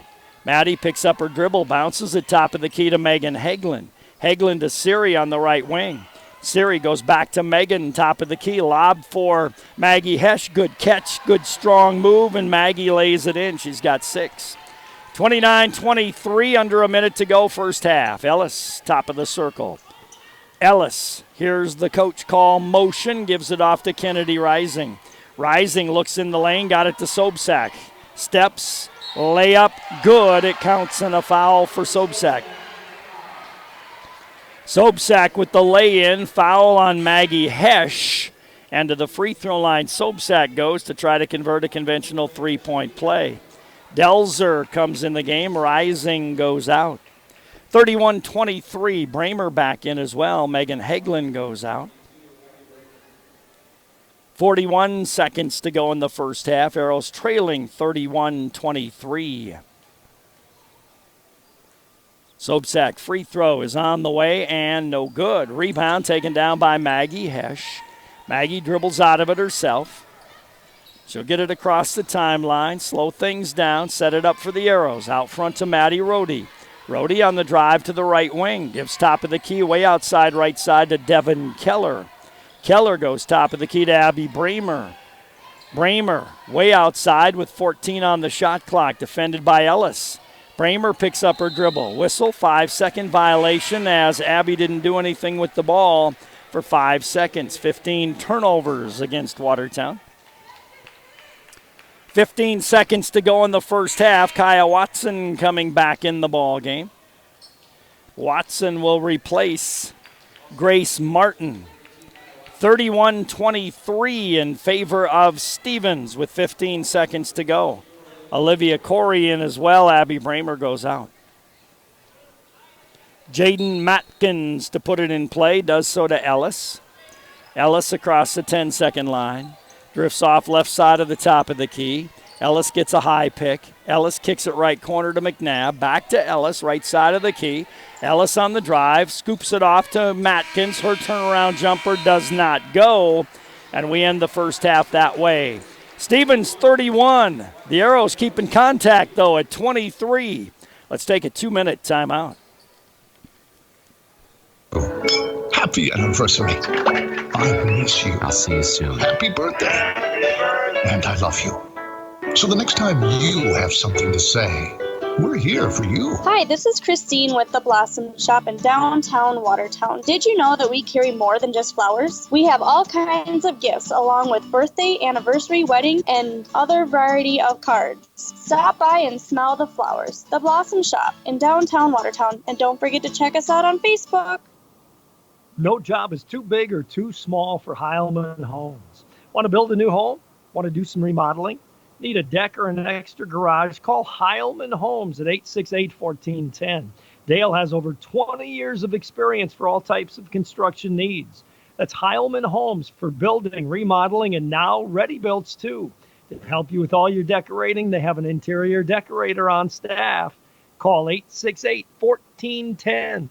Maddie picks up her dribble, bounces it top of the key to Megan Hagelin. Hagelin to Siri on the right wing. Siri goes back to Megan, top of the key. Lob for Maggie Hesh. Good catch, good strong move, and Maggie lays it in. She's got 6. 29-23, under a minute to go first half. Ellis, top of the circle. Ellis, here's the coach call motion, gives it off to Kennedy Rising. Rising looks in the lane, got it to Sobczak. Steps, layup, good. It counts and a foul for Sobczak. Sobczak with the lay-in, foul on Maggie Hesh. And to the free throw line, Sobczak goes to try to convert a conventional three-point play. Delzer comes in the game, Rising goes out. 31-23, Bramer back in as well. Megan Hagelin goes out. 41 seconds to go in the first half. Arrows trailing 31-23. Sobczak free throw is on the way and no good. Rebound taken down by Maggie Hesh. Maggie dribbles out of it herself. She'll get it across the timeline, slow things down, set it up for the Arrows. Out front to Maddie Rohde. Rohde on the drive to the right wing. Gives top of the key way outside right side to Devin Keller. Keller goes top of the key to Abby Bramer. Bramer way outside with 14 on the shot clock, defended by Ellis. Bramer picks up her dribble. Whistle, 5-second violation as Abby didn't do anything with the ball for 5 seconds. 15 turnovers against Watertown. 15 seconds to go in the first half. Kaya Watson coming back in the ball game. Watson will replace Grace Martin. 31-23 in favor of Stevens with 15 seconds to go. Olivia Corey in as well. Abby Bramer goes out. Jaden Matkins to put it in play, does so to Ellis. Ellis across the 10-second line. Drifts off left side of the top of the key. Ellis gets a high pick. Ellis kicks it right corner to McNabb. Back to Ellis, right side of the key. Ellis on the drive, scoops it off to Matkins. Her turnaround jumper does not go, and we end the first half that way. Stevens 31. The Arrows keeping contact, though, at 23. Let's take a 2-minute timeout. Happy anniversary. I miss you. I'll see you soon. Happy birthday. And I love you. So the next time you have something to say, We're here for you. Hi, this is Christine with the Blossom Shop in downtown Watertown. Did you know that we carry more than just flowers? We have all kinds of gifts along with birthday, anniversary, wedding, and other variety of cards. Stop by and smell the flowers. The Blossom Shop in downtown Watertown. And don't forget to check us out on Facebook. No job is too big or too small for Heilman Homes. Want to build a new home? Want to do some remodeling? Need a deck or an extra garage? Call Heilman Homes at 868-1410. Dale has over 20 years of experience for all types of construction needs. That's Heilman Homes for building, remodeling, and now ready-builts too. To help you with all your decorating, they have an interior decorator on staff. Call 868-1410.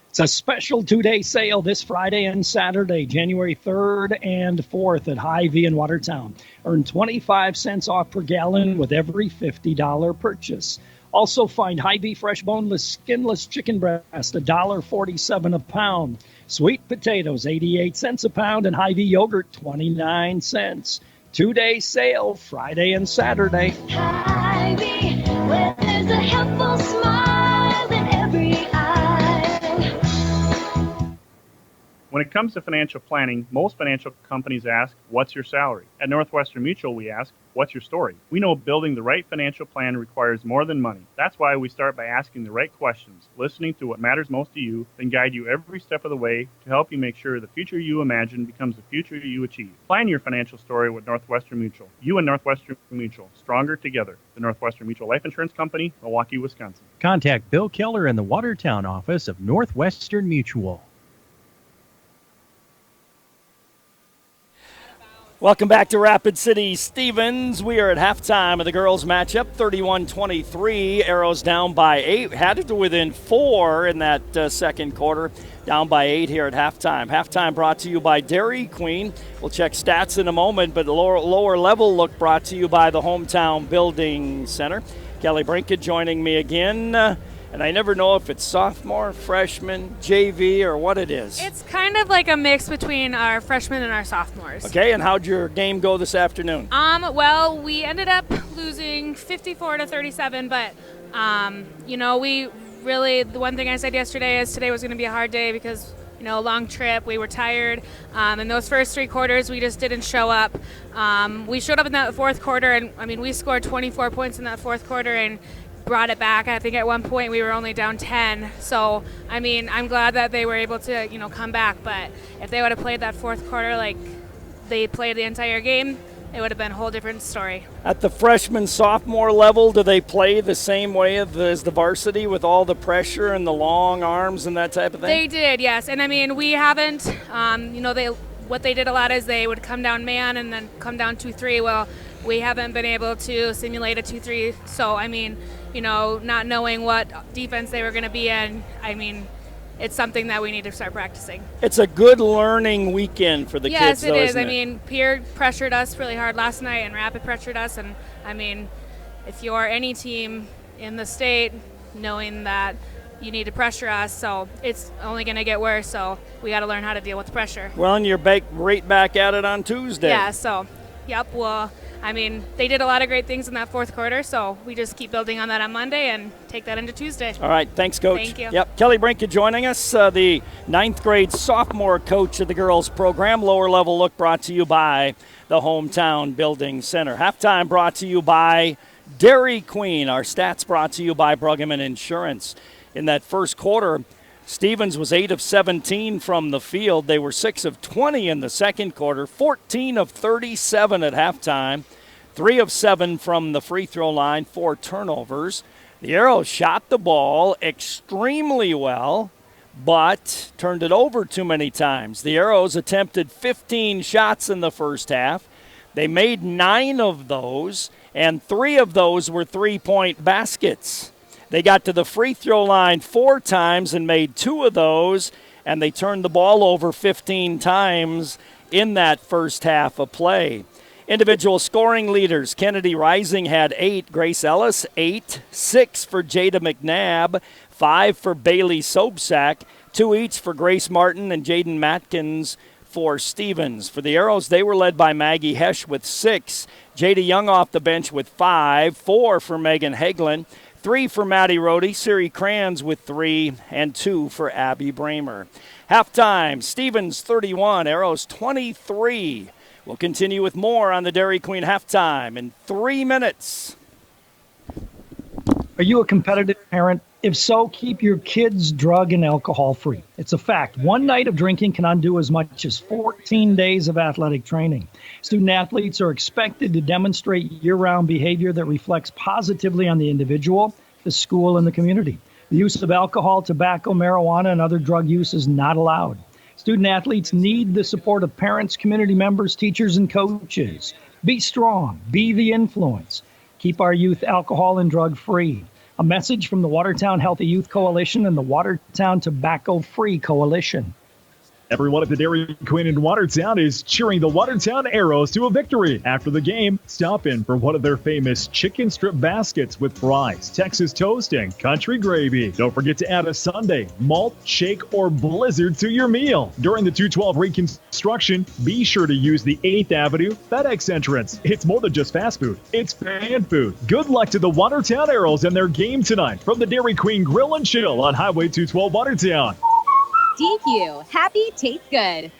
It's a special 2-day sale this Friday and Saturday, January 3rd and 4th at Hy-Vee in Watertown. Earn 25 cents off per gallon with every $50 purchase. Also find Hy-Vee fresh boneless, skinless chicken breast, $1.47 a pound. Sweet potatoes, 88 cents a pound, and Hy-Vee yogurt, 29 cents. 2-day sale, Friday and Saturday. Hy-Vee, where there's a helpful smile in every eye. When it comes to financial planning, most financial companies ask, what's your salary? At Northwestern Mutual, we ask, what's your story? We know building the right financial plan requires more than money. That's why we start by asking the right questions, listening to what matters most to you, then guide you every step of the way to help you make sure the future you imagine becomes the future you achieve. Plan your financial story with Northwestern Mutual. You and Northwestern Mutual, stronger together. The Northwestern Mutual Life Insurance Company, Milwaukee, Wisconsin. Contact Bill Keller in the Watertown office of Northwestern Mutual. Welcome back to Rapid City Stevens. We are at halftime of the girls' matchup, 31-23. Arrows down by 8. Had it to within 4 in that second quarter. Down by 8 here at halftime. Halftime brought to you by Dairy Queen. We'll check stats in a moment, but lower level look brought to you by the Hometown Building Center. Kelly Brinkett joining me again. And I never know if it's sophomore, freshman, JV, or what it is. It's kind of like a mix between our freshmen and our sophomores. Okay, and how'd your game go this afternoon? Well, we ended up losing 54-37, but, we really, the one thing I said yesterday is today was going to be a hard day because, a long trip. We were tired. In those first 3 quarters, we just didn't show up. We showed up in that fourth quarter, and, we scored 24 points in that fourth quarter, and brought it back. I think at one point we were only down 10. So, I'm glad that they were able to, come back. But if they would have played that fourth quarter like they played the entire game, it would have been a whole different story. At the freshman, sophomore level, do they play the same way as the varsity with all the pressure and the long arms and that type of thing? They did, yes. And, we haven't, what they did a lot is they would come down man and then come down 2-3. Well, we haven't been able to simulate a 2-3. So, not knowing what defense they were going to be in, it's something that we need to start practicing. It's a good learning weekend for the kids, though, Yes, isn't it is. Pierre pressured us really hard last night, and Rapid pressured us. And, if you're any team in the state, knowing that you need to pressure us, so it's only going to get worse. So we got to learn how to deal with the pressure. Well, and you're right back at it on Tuesday. Yeah, so, yep, well, they did a lot of great things in that fourth quarter, so we just keep building on that on Monday and take that into Tuesday. All right, thanks, Coach. Thank you. Yep, Kelly Brinkett joining us, the 9th grade sophomore coach of the girls program. Lower level look brought to you by the Hometown Building Center. Halftime brought to you by Dairy Queen. Our stats brought to you by Bruggeman Insurance. In that first quarter, Stevens was 8 of 17 from the field. They were 6 of 20 in the second quarter, 14 of 37 at halftime, 3 of 7 from the free throw line, 4 turnovers. The Arrows shot the ball extremely well, but turned it over too many times. The Arrows attempted 15 shots in the first half. They made 9 of those, and 3 of those were three-point baskets. They got to the free throw line 4 times and made 2 of those, and they turned the ball over 15 times in that first half of play. Individual scoring leaders, Kennedy Rising had 8, Grace Ellis 8, 6 for Jada McNabb, 5 for Bailey Sobsack, 2 each for Grace Martin and Jaden Matkins for Stevens. For the Arrows, they were led by Maggie Hesch with 6, Jada Young off the bench with 5, 4 for Megan Hagelin, 3 for Maddie Rohde, Siri Kranz with 3, and 2 for Abby Bramer. Halftime, Stevens 31, Arrows 23. We'll continue with more on the Dairy Queen halftime in 3 minutes. Are you a competitive parent? If so, keep your kids drug and alcohol free. It's a fact. One night of drinking can undo as much as 14 days of athletic training. Student athletes are expected to demonstrate year-round behavior that reflects positively on the individual, the school, and the community. The use of alcohol, tobacco, marijuana, and other drug use is not allowed. Student athletes need the support of parents, community members, teachers, and coaches. Be strong. Be the influence. Keep our youth alcohol and drug free. A message from the Watertown Healthy Youth Coalition and the Watertown Tobacco Free Coalition. Everyone at the Dairy Queen in Watertown is cheering the Watertown Arrows to a victory. After the game, stop in for one of their famous chicken strip baskets with fries, Texas toast, and country gravy. Don't forget to add a sundae, malt, shake, or blizzard to your meal. During the 212 reconstruction, be sure to use the 8th Avenue FedEx entrance. It's more than just fast food, it's fan food. Good luck to the Watertown Arrows and their game tonight from the Dairy Queen Grill and Chill on Highway 212 Watertown. DQ. Happy, taste good.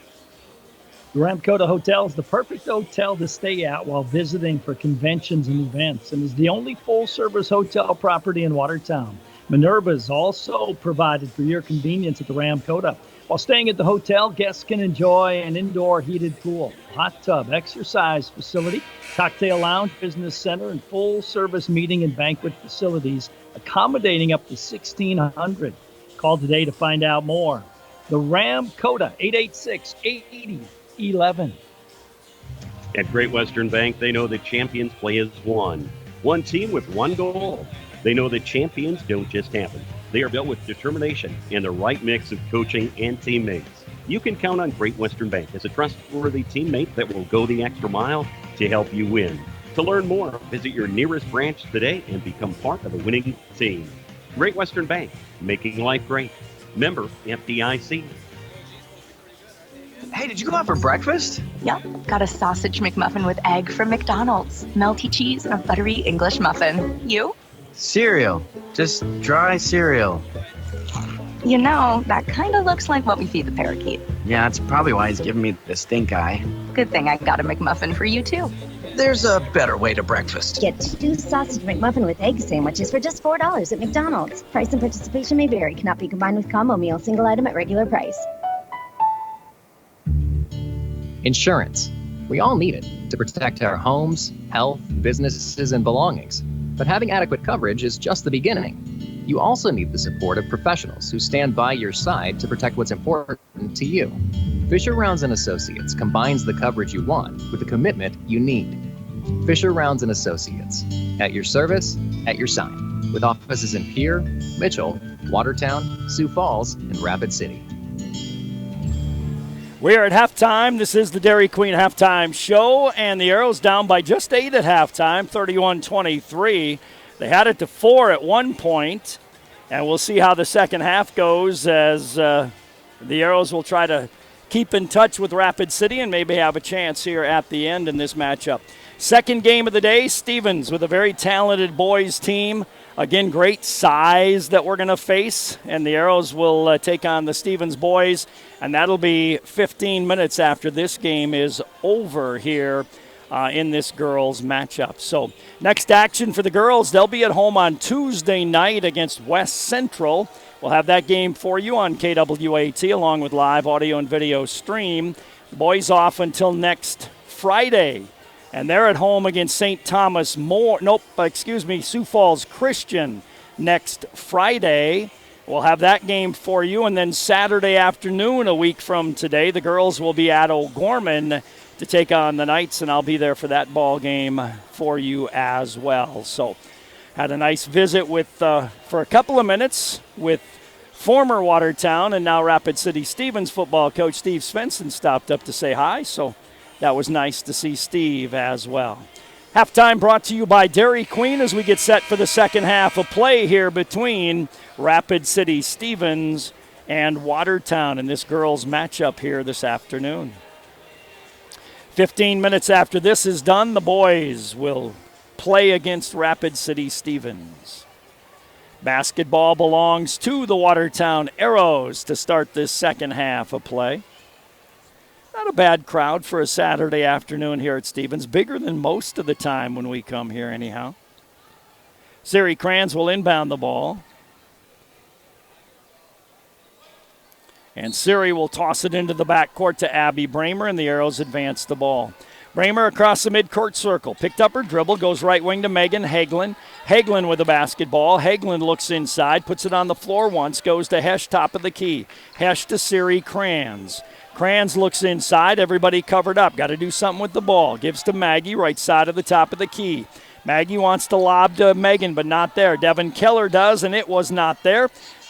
The Ramkota Hotel is the perfect hotel to stay at while visiting for conventions and events, and is the only full-service hotel property in Watertown. Minerva is also provided for your convenience at the Ramkota. While staying at the hotel, guests can enjoy an indoor heated pool, hot tub, exercise facility, cocktail lounge, business center, and full-service meeting and banquet facilities, accommodating up to 1,600. Call today to find out more. The Ramkota, 886-880-11. At Great Western Bank, they know that champions play as one. One team with one goal. They know that champions don't just happen. They are built with determination and the right mix of coaching and teammates. You can count on Great Western Bank as a trustworthy teammate that will go the extra mile to help you win. To learn more, visit your nearest branch today and become part of a winning team. Great Western Bank, making life great. Member FDIC. Hey, did you go out for breakfast? Yep, got a sausage McMuffin with egg from McDonald's, melty cheese, and a buttery English muffin. You? Cereal. Just dry cereal. You know, that kind of looks like what we feed the parakeet. Yeah, that's probably why he's giving me the stink eye. Good thing I got a McMuffin for you, too. There's a better way to breakfast. Get 2 sausage McMuffin with egg sandwiches for just $4 at McDonald's. Price and participation may vary. Cannot be combined with combo meal. Single item at regular price. Insurance. We all need it to protect our homes, health, businesses, and belongings. But having adequate coverage is just the beginning. You also need the support of professionals who stand by your side to protect what's important to you. Fisher Rounds & Associates combines the coverage you want with the commitment you need. Fisher Rounds & Associates. At your service, at your side. With offices in Pierre, Mitchell, Watertown, Sioux Falls, and Rapid City. We are at halftime. This is the Dairy Queen halftime show, and the Arrows down by just 8 at halftime, 31-23. They had it to 4 at one point, and we'll see how the second half goes as the Arrows will try to keep in touch with Rapid City and maybe have a chance here at the end in this matchup. Second game of the day, Stevens with a very talented boys team. Again, great size that we're going to face, and the Arrows will take on the Stevens boys, and that'll be 15 minutes after this game is over here in this girls' matchup. So next action for the girls, they'll be at home on Tuesday night against West Central. We'll have that game for you on KWAT along with live audio and video stream. The boys off until next Friday. And they're at home against Sioux Falls Christian next Friday. We'll have that game for you. And then Saturday afternoon, a week from today, the girls will be at O'Gorman to take on the Knights, and I'll be there for that ball game for you as well. So had a nice visit with for a couple of minutes with former Watertown and now Rapid City Stevens football coach Steve Svensson stopped up to say hi. So that was nice to see Steve as well. Halftime brought to you by Dairy Queen as we get set for the second half of play here between Rapid City Stevens and Watertown in this girls' matchup here this afternoon. 15 minutes after this is done, the boys will play against Rapid City Stevens. Basketball belongs to the Watertown Arrows to start this second half of play. Not a bad crowd for a Saturday afternoon here at Stevens. Bigger than most of the time when we come here anyhow. Siri Kranz will inbound the ball. And Siri will toss it into the backcourt to Abby Bramer, and the Arrows advance the ball. Bramer across the midcourt circle. Picked up her dribble, goes right wing to Megan Hagelin. Hagelin with the basketball. Hagelin looks inside, puts it on the floor once, goes to Hesh, top of the key. Hesh to Siri Kranz. Kranz looks inside, everybody covered up. Got to do something with the ball. Gives to Maggie, right side of the top of the key. Maggie wants to lob to Megan, but not there. Devin Keller does, and it was not there.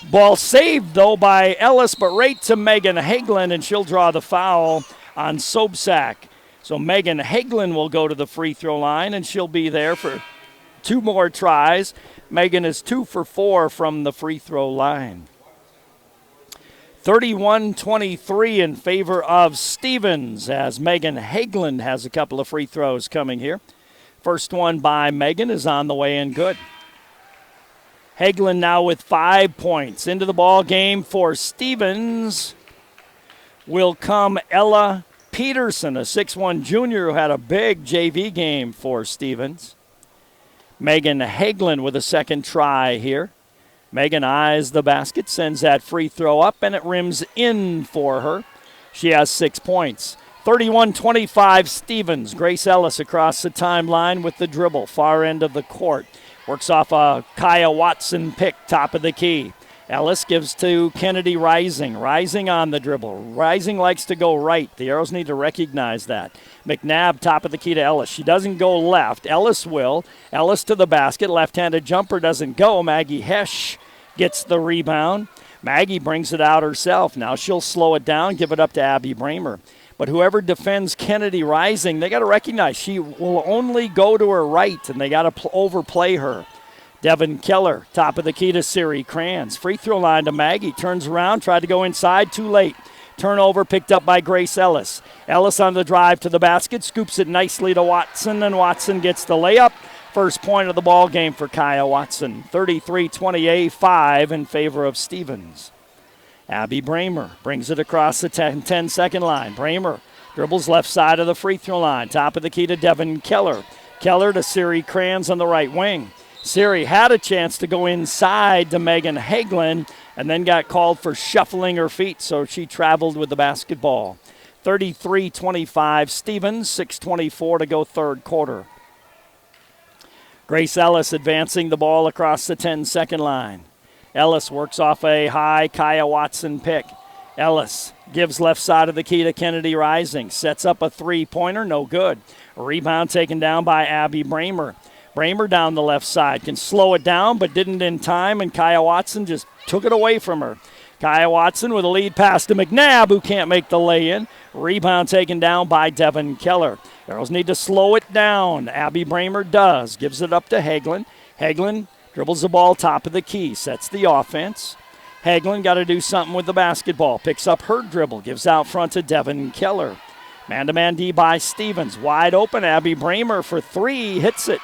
Ball saved, though, by Ellis, but right to Megan Hagelin, and she'll draw the foul on Sobczak. So Megan Hagelin will go to the free throw line, and she'll be there for 2 more tries. Megan is 2 for 4 from the free throw line. 31-23 in favor of Stevens as Megan Hagelin has a couple of free throws coming here. First one by Megan is on the way and good. Hagelin now with 5 points. Into the ball game for Stevens will come Ella Peterson, a 6'1 junior who had a big JV game for Stevens. Megan Hagelin with a second try here. Megan eyes the basket, sends that free throw up, and it rims in for her. She has 6 points. 31-25 Stevens. Grace Ellis across the timeline with the dribble, far end of the court. Works off a Kaya Watson pick, top of the key. Ellis gives to Kennedy Rising. Rising on the dribble. Rising likes to go right. The Arrows need to recognize that. McNabb, top of the key to Ellis. She doesn't go left. Ellis will. Ellis to the basket. Left-handed jumper doesn't go. Maggie Hesh gets the rebound. Maggie brings it out herself. Now she'll slow it down, give it up to Abby Bramer. But whoever defends Kennedy Rising, they got to recognize she will only go to her right, and they got to overplay her. Devin Keller, top of the key to Siri Kranz. Free throw line to Maggie. Turns around, tried to go inside, too late. Turnover picked up by Grace Ellis. Ellis on the drive to the basket, scoops it nicely to Watson, and Watson gets the layup. First point of the ball game for Kaya Watson. 33-28, in favor of Stevens. Abby Bramer brings it across the 10-second line. Bramer dribbles left side of the free throw line. Top of the key to Devin Keller. Keller to Siri Kranz on the right wing. Siri had a chance to go inside to Megan Hagelin and then got called for shuffling her feet, so she traveled with the basketball. 33-25 Stevens, 6:24 to go third quarter. Grace Ellis advancing the ball across the 10-second line. Ellis works off a high Kaya Watson pick. Ellis gives left side of the key to Kennedy Rising. Sets up a three-pointer, no good. A rebound taken down by Abby Bramer. Bramer down the left side. Can slow it down, but didn't in time, and Kaya Watson just took it away from her. Kaya Watson with a lead pass to McNabb, who can't make the lay-in. Rebound taken down by Devin Keller. Arrows need to slow it down. Abby Bramer does. Gives it up to Hagelin. Hagelin dribbles the ball top of the key. Sets the offense. Hagelin got to do something with the basketball. Picks up her dribble. Gives out front to Devin Keller. Man-to-man D by Stevens. Wide open. Abby Bramer for 3. Hits it.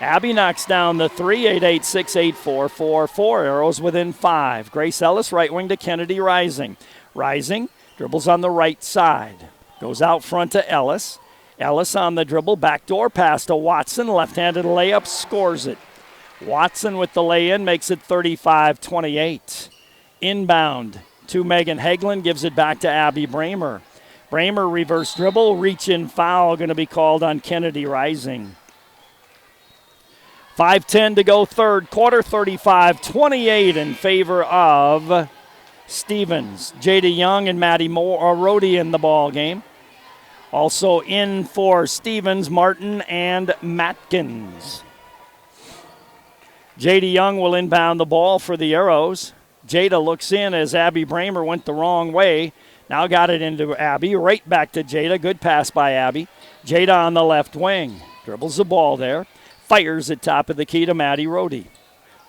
Abby knocks down the 3, 8-8, 6-8, 4-4-4. Arrows within 5. Grace Ellis, right wing to Kennedy Rising. Rising dribbles on the right side. Goes out front to Ellis. Ellis on the dribble. Backdoor pass to Watson. Left-handed layup. Scores it. Watson with the lay-in makes it 35-28. Inbound to Megan Hagelin. Gives it back to Abby Bramer. Bramer reverse dribble. Reach-in foul going to be called on Kennedy Rising. 5:10 to go third quarter, 35-28 in favor of Stevens. Jada Young and Maddie Rhodey in the ball game. Also in for Stevens, Martin and Matkins. Jada Young will inbound the ball for the Arrows. Jada looks in as Abby Bramer went the wrong way. Now got it into Abby, right back to Jada. Good pass by Abby. Jada on the left wing. Dribbles the ball there. Fires at top of the key to Maddie Rhodey.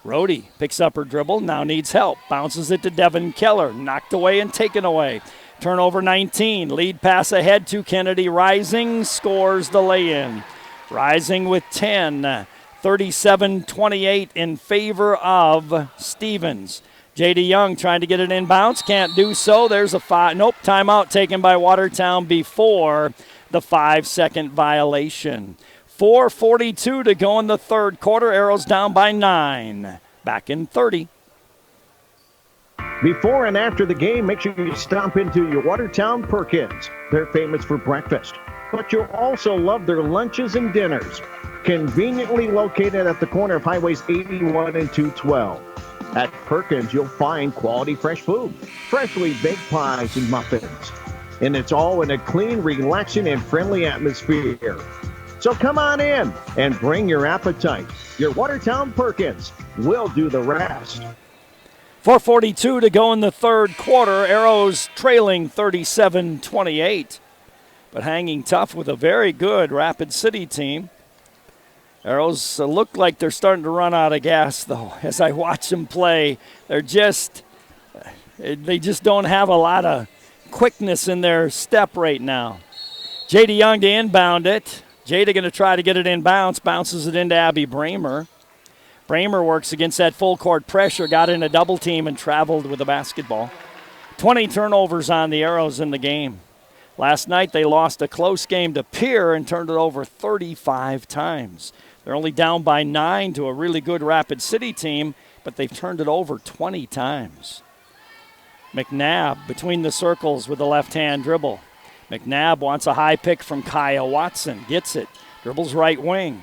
Rhodey picks up her dribble, now needs help. Bounces it to Devin Keller. Knocked away and taken away. Turnover 19. Lead pass ahead to Kennedy Rising. Scores the lay-in. Rising with 10. 37-28 in favor of Stevens. J.D. Young trying to get it inbounds, can't do so. There's a timeout taken by Watertown before the 5-second violation. 4:42 to go in the third quarter. Arrows down by 9. Back in 30. Before and after the game, make sure you stop into your Watertown Perkins. They're famous for breakfast, but you'll also love their lunches and dinners. Conveniently located at the corner of Highways 81 and 212. At Perkins, you'll find quality fresh food, freshly baked pies and muffins. And it's all in a clean, relaxing, and friendly atmosphere. So come on in and bring your appetite. Your Watertown Perkins will do the rest. 4:42 to go in the third quarter. Arrows trailing 37-28, but hanging tough with a very good Rapid City team. Arrows look like they're starting to run out of gas, though. As I watch them play, they just don't have a lot of quickness in their step right now. J.D. Young to inbound it. Jada going to try to get it inbounds, bounces it into Abby Bramer. Bramer works against that full court pressure, got in a double team and traveled with the basketball. 20 turnovers on the Arrows in the game. Last night they lost a close game to Pierre and turned it over 35 times. They're only down by 9 to a really good Rapid City team, but they've turned it over 20 times. McNabb between the circles with a left-hand dribble. McNabb wants a high pick from Kaya Watson. Gets it. Dribbles right wing.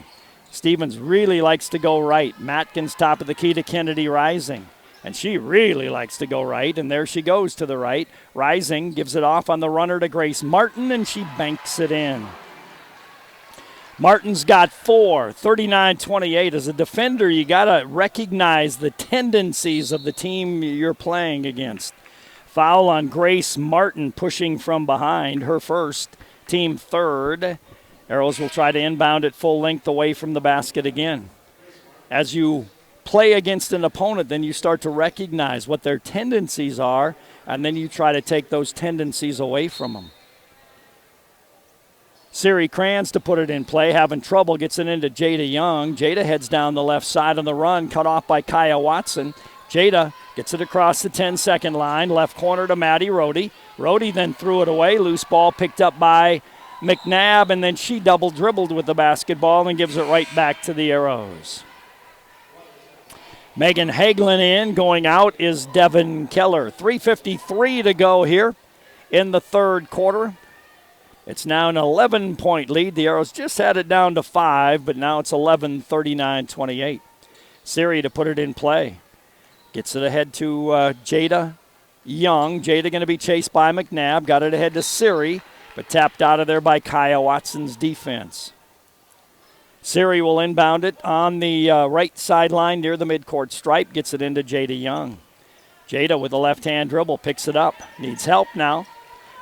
Stevens really likes to go right. Matkins top of the key to Kennedy Rising. And she really likes to go right, and there she goes to the right. Rising gives it off on the runner to Grace Martin, and she banks it in. Martin's got 4, 39-28. As a defender, you got to recognize the tendencies of the team you're playing against. Foul on Grace Martin pushing from behind, her first, team third. Arrows will try to inbound it full length away from the basket again. As you play against an opponent, then you start to recognize what their tendencies are, and then you try to take those tendencies away from them. Siri Kranz to put it in play, having trouble, gets it into Jada Young. Jada heads down the left side on the run, cut off by Kaya Watson. Jada gets it across the 10-second line, left corner to Maddie Rohde. Rohde then threw it away, loose ball picked up by McNabb, and then she double dribbled with the basketball and gives it right back to the Arrows. Megan Hagelin in, going out is Devin Keller. 3:53 to go here in the third quarter. It's now an 11-point lead. The Arrows just had it down to 5, but now it's 11, 39-28. Siri to put it in play. Gets it ahead to Jada Young. Jada going to be chased by McNabb. Got it ahead to Siri, but tapped out of there by Kaya Watson's defense. Siri will inbound it on the right sideline near the midcourt stripe. Gets it into Jada Young. Jada with a left-hand dribble picks it up. Needs help now.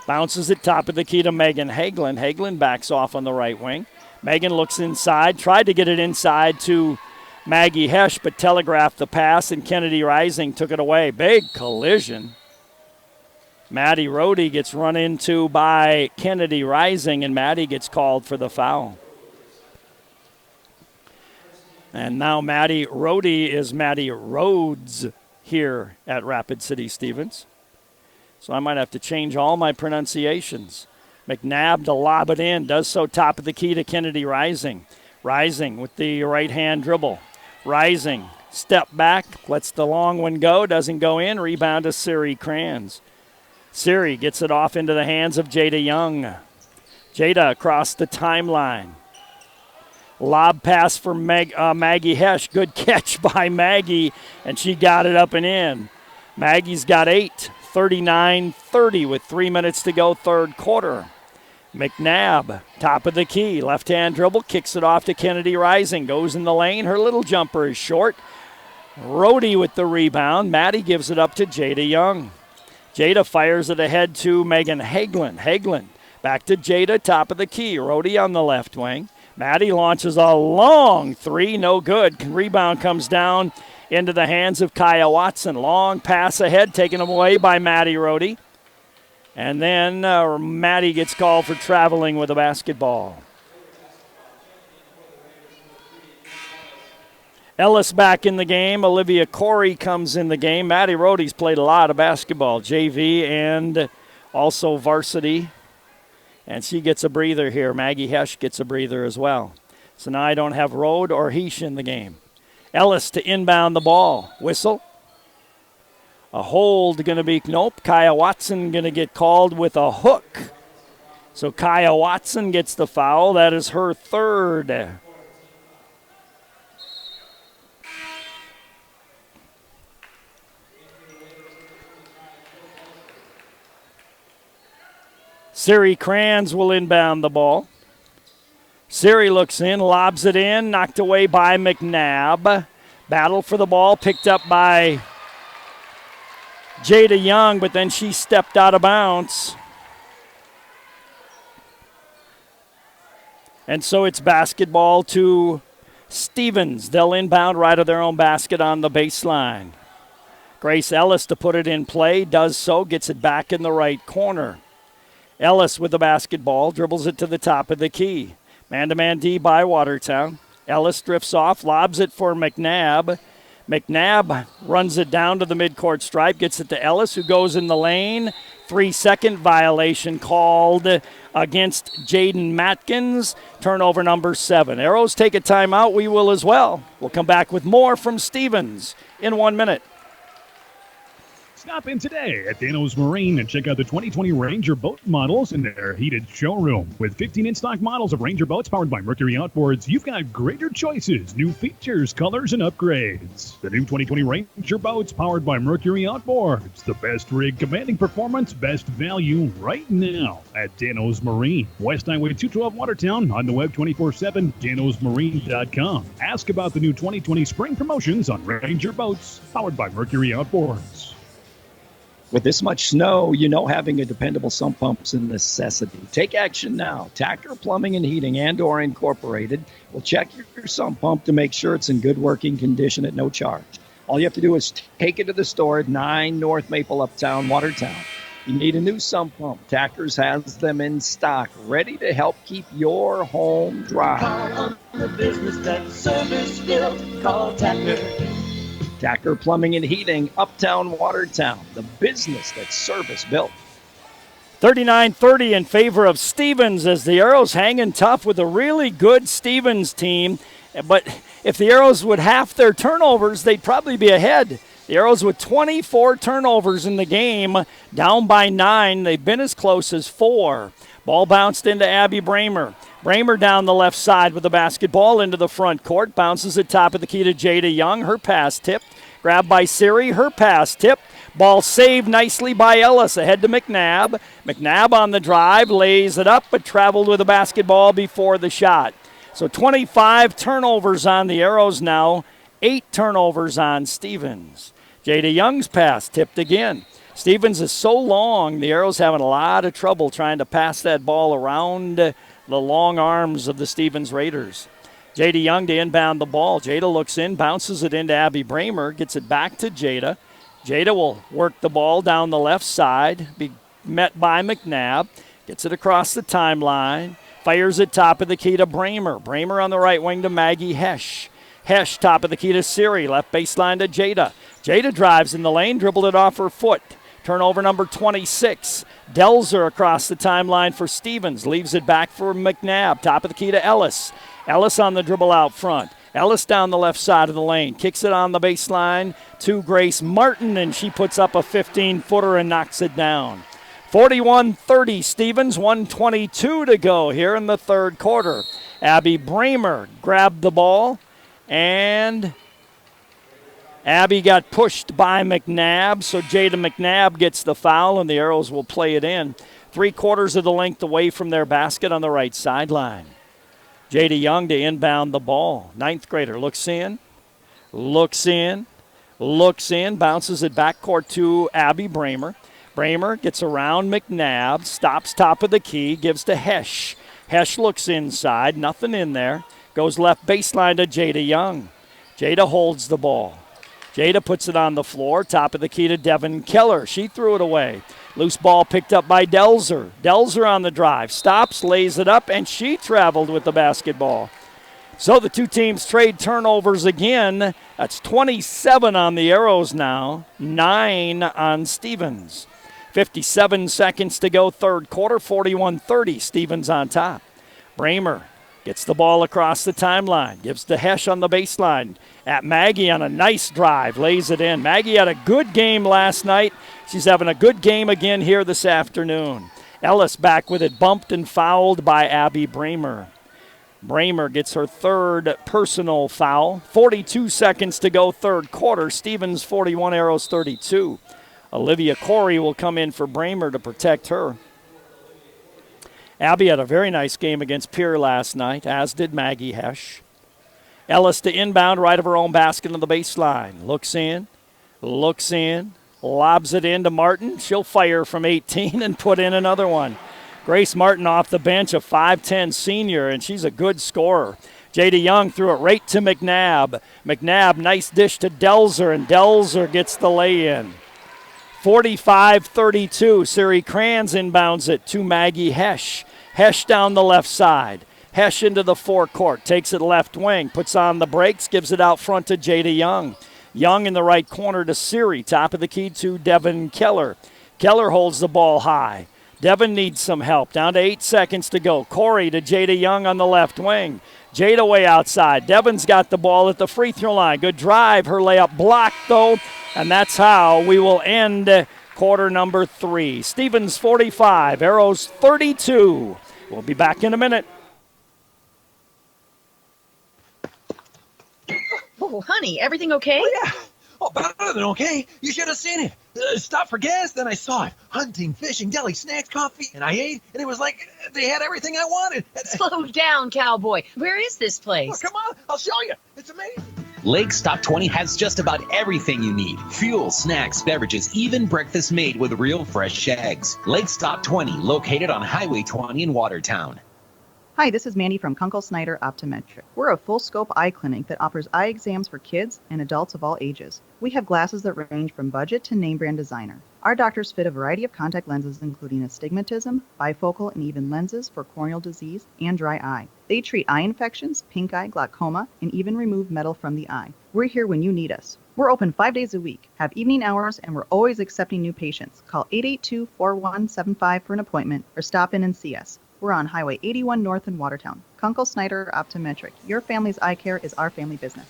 Bounces it top of the key to Megan Hagelin. Hagelin backs off on the right wing. Megan looks inside. Tried to get it inside to Maggie Hesch, but telegraphed the pass, and Kennedy Rising took it away. Big collision. Maddie Rohde gets run into by Kennedy Rising, and Maddie gets called for the foul. And now Maddie Rohde is Maddie Rhodes here at Rapid City Stevens. So I might have to change all my pronunciations. McNabb to lob it in, does so top of the key to Kennedy Rising. Rising with the right-hand dribble. Rising, step back, lets the long one go, doesn't go in, rebound to Siri Kranz. Siri gets it off into the hands of Jada Young. Jada across the timeline. Lob pass for Maggie Hesch. Good catch by Maggie, and she got it up and in. Maggie's got 8, 39-30 with 3 minutes to go third quarter. McNabb, top of the key, left-hand dribble, kicks it off to Kennedy Rising, goes in the lane, her little jumper is short. Rohde with the rebound, Maddie gives it up to Jada Young. Jada fires it ahead to Megan Hagelin. Hagelin back to Jada, top of the key, Rohde on the left wing. Maddie launches a long three, no good. Rebound comes down into the hands of Kaya Watson. Long pass ahead, taken away by Maddie Rohde. And then Maddie gets called for traveling with a basketball. Ellis back in the game. Olivia Corey comes in the game. Maddie Rohde's played a lot of basketball, JV and also varsity. And she gets a breather here. Maggie Hesch gets a breather as well. So now I don't have Rode or Heesh in the game. Ellis to inbound the ball. Whistle. A hold going to be, nope. Kaya Watson going to get called with a hook. So Kaya Watson gets the foul. That is her third. Siri Kranz will inbound the ball. Siri looks in, lobs it in, knocked away by McNabb. Battle for the ball, picked up by Jada Young, but then she stepped out of bounds. And so it's basketball to Stevens. They'll inbound right of their own basket on the baseline. Grace Ellis to put it in play, does so, gets it back in the right corner. Ellis with the basketball, dribbles it to the top of the key. Man-to-man D by Watertown. Ellis drifts off, lobs it for McNabb. McNabb runs it down to the midcourt stripe, gets it to Ellis, who goes in the lane. 3-second violation called against Jaden Matkins. Turnover number 7. Arrows take a timeout. We will as well. We'll come back with more from Stevens in 1 minute. Stop in today at Dano's Marine and check out the 2020 Ranger boat models in their heated showroom. With 15 in-stock models of Ranger boats powered by Mercury Outboards, you've got greater choices, new features, colors, and upgrades. The new 2020 Ranger boats powered by Mercury Outboards. The best rig, commanding performance, best value right now at Dano's Marine. West Highway 212 Watertown, on the web 24/7, danosmarine.com. Ask about the new 2020 spring promotions on Ranger boats powered by Mercury Outboards. With this much snow, you know having a dependable sump pump is a necessity. Take action now. Tacker Plumbing and Heating and/or Incorporated will check your sump pump to make sure it's in good working condition at no charge. All you have to do is take it to the store at 9 North Maple Uptown, Watertown. You need a new sump pump. Tackers has them in stock, ready to help keep your home dry. Call on the business that's service built. Call Tacker. Tacker Plumbing and Heating, Uptown, Watertown, the business that's service built. 39-30 in favor of Stevens as the Arrows hanging tough with a really good Stevens team. But if the Arrows would half their turnovers, they'd probably be ahead. The Arrows with 24 turnovers in the game, down by 9. They've been as close as 4. Ball bounced into Abby Bramer. Bramer down the left side with the basketball into the front court. Bounces at top of the key to Jada Young. Her pass tipped. Grabbed by Siri. Her pass tipped. Ball saved nicely by Ellis. Ahead to McNabb. McNabb on the drive. Lays it up, but traveled with the basketball before the shot. So 25 turnovers on the Arrows now. 8 turnovers on Stevens. Jada Young's pass tipped again. Stevens is so long, the Arrows having a lot of trouble trying to pass that ball around the long arms of the Stevens Raiders. Jada Young to inbound the ball. Jada looks in, bounces it into Abby Bramer, gets it back to Jada. Jada will work the ball down the left side, be met by McNabb, gets it across the timeline, fires it top of the key to Bramer. Bramer on the right wing to Maggie Hesch. Hesch top of the key to Siri, left baseline to Jada. Jada drives in the lane, dribbled it off her foot. Turnover number 26. Delzer across the timeline for Stevens. Leaves it back for McNabb. Top of the key to Ellis. Ellis on the dribble out front. Ellis down the left side of the lane. Kicks it on the baseline to Grace Martin, and she puts up a 15-footer and knocks it down. 41-30 Stevens, 1:22 to go here in the third quarter. Abby Bramer grabbed the ball, and Abby got pushed by McNabb, so Jada McNabb gets the foul, and the Arrows will play it in. 3/4 of the length away from their basket on the right sideline. Jada Young to inbound the ball. 9th grader looks in, bounces it backcourt to Abby Bramer. Bramer gets around McNabb, stops top of the key, gives to Hesch. Hesch looks inside, nothing in there. Goes left baseline to Jada Young. Jada holds the ball. Jada puts it on the floor, top of the key to Devin Keller. She threw it away. Loose ball picked up by Delzer. Delzer on the drive. Stops, lays it up, and she traveled with the basketball. So the two teams trade turnovers again. That's 27 on the Arrows now, 9 on Stevens. 57 seconds to go, third quarter, 41-30. Stevens on top. Bramer gets the ball across the timeline, gives to Hesh on the baseline. At Maggie on a nice drive, lays it in. Maggie had a good game last night. She's having a good game again here this afternoon. Ellis back with it, bumped and fouled by Abby Bramer. Bramer gets her third personal foul. 42 seconds to go, third quarter. Stevens 41, Arrows 32. Olivia Corey will come in for Bramer to protect her. Abby had a very nice game against Pierre last night, as did Maggie Hesh. Ellis to inbound, right of her own basket on the baseline. Looks in, lobs it in to Martin. She'll fire from 18 and put in another one. Grace Martin off the bench, a 5'10 senior, and she's a good scorer. Jada Young threw it right to McNabb. McNabb, nice dish to Delzer, and Delzer gets the lay-in. 45-32, Siri Kranz inbounds it to Maggie Hesh. Hesh down the left side. Hesh into the forecourt, takes it left wing, puts on the brakes, gives it out front to Jada Young. Young in the right corner to Siri, top of the key to Devin Keller. Keller holds the ball high. Devin needs some help. Down to 8 seconds to go. Corey to Jada Young on the left wing. Jada way outside. Devin's got the ball at the free throw line. Good drive. Her layup blocked, though. And that's how we will end quarter number 3. Stevens 45, Arrows 32. We'll be back in a minute. Oh, honey, everything okay? Oh, yeah. Oh, better than okay. You should have seen it. Stopped for gas, then I saw it. Hunting, fishing, deli, snacks, coffee, and I ate, and it was like they had everything I wanted. Slow down, cowboy. Where is this place? Oh, come on, I'll show you. It's amazing. Lake's Top 20 has just about everything you need. Fuel, snacks, beverages, even breakfast made with real fresh eggs. Lake's Top 20, located on Highway 20 in Watertown. Hi, this is Mandy from Kunkel Snyder Optometric. We're a full-scope eye clinic that offers eye exams for kids and adults of all ages. We have glasses that range from budget to name brand designer. Our doctors fit a variety of contact lenses, including astigmatism, bifocal, and even lenses for corneal disease and dry eye. They treat eye infections, pink eye, glaucoma, and even remove metal from the eye. We're here when you need us. We're open 5 days a week, have evening hours, and we're always accepting new patients. Call 882-4175 for an appointment or stop in and see us. We're on Highway 81 North in Watertown. Kunkel Snyder Optometric. Your family's eye care is our family business.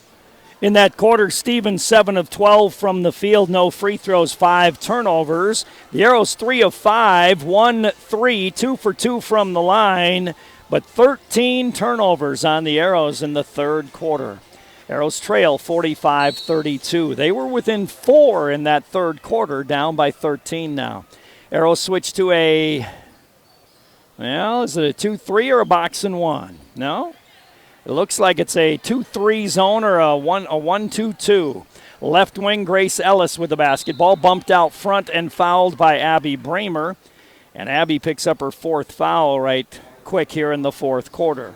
In that quarter, Stevens 7 of 12 from the field, no free throws, 5 turnovers. The Arrows 3 of 5, 1-3, 2 for 2 from the line, but 13 turnovers on the Arrows in the third quarter. Arrows trail 45-32. They were within 4 in that third quarter, down by 13 now. Arrows switch to a... Well, is it a 2-3 or a box and 1? No? It looks like it's a 2-3 zone or a 1-2-2. Left wing, Grace Ellis with the basketball. Bumped out front and fouled by Abby Bramer. And Abby picks up her 4th foul right quick here in the fourth quarter.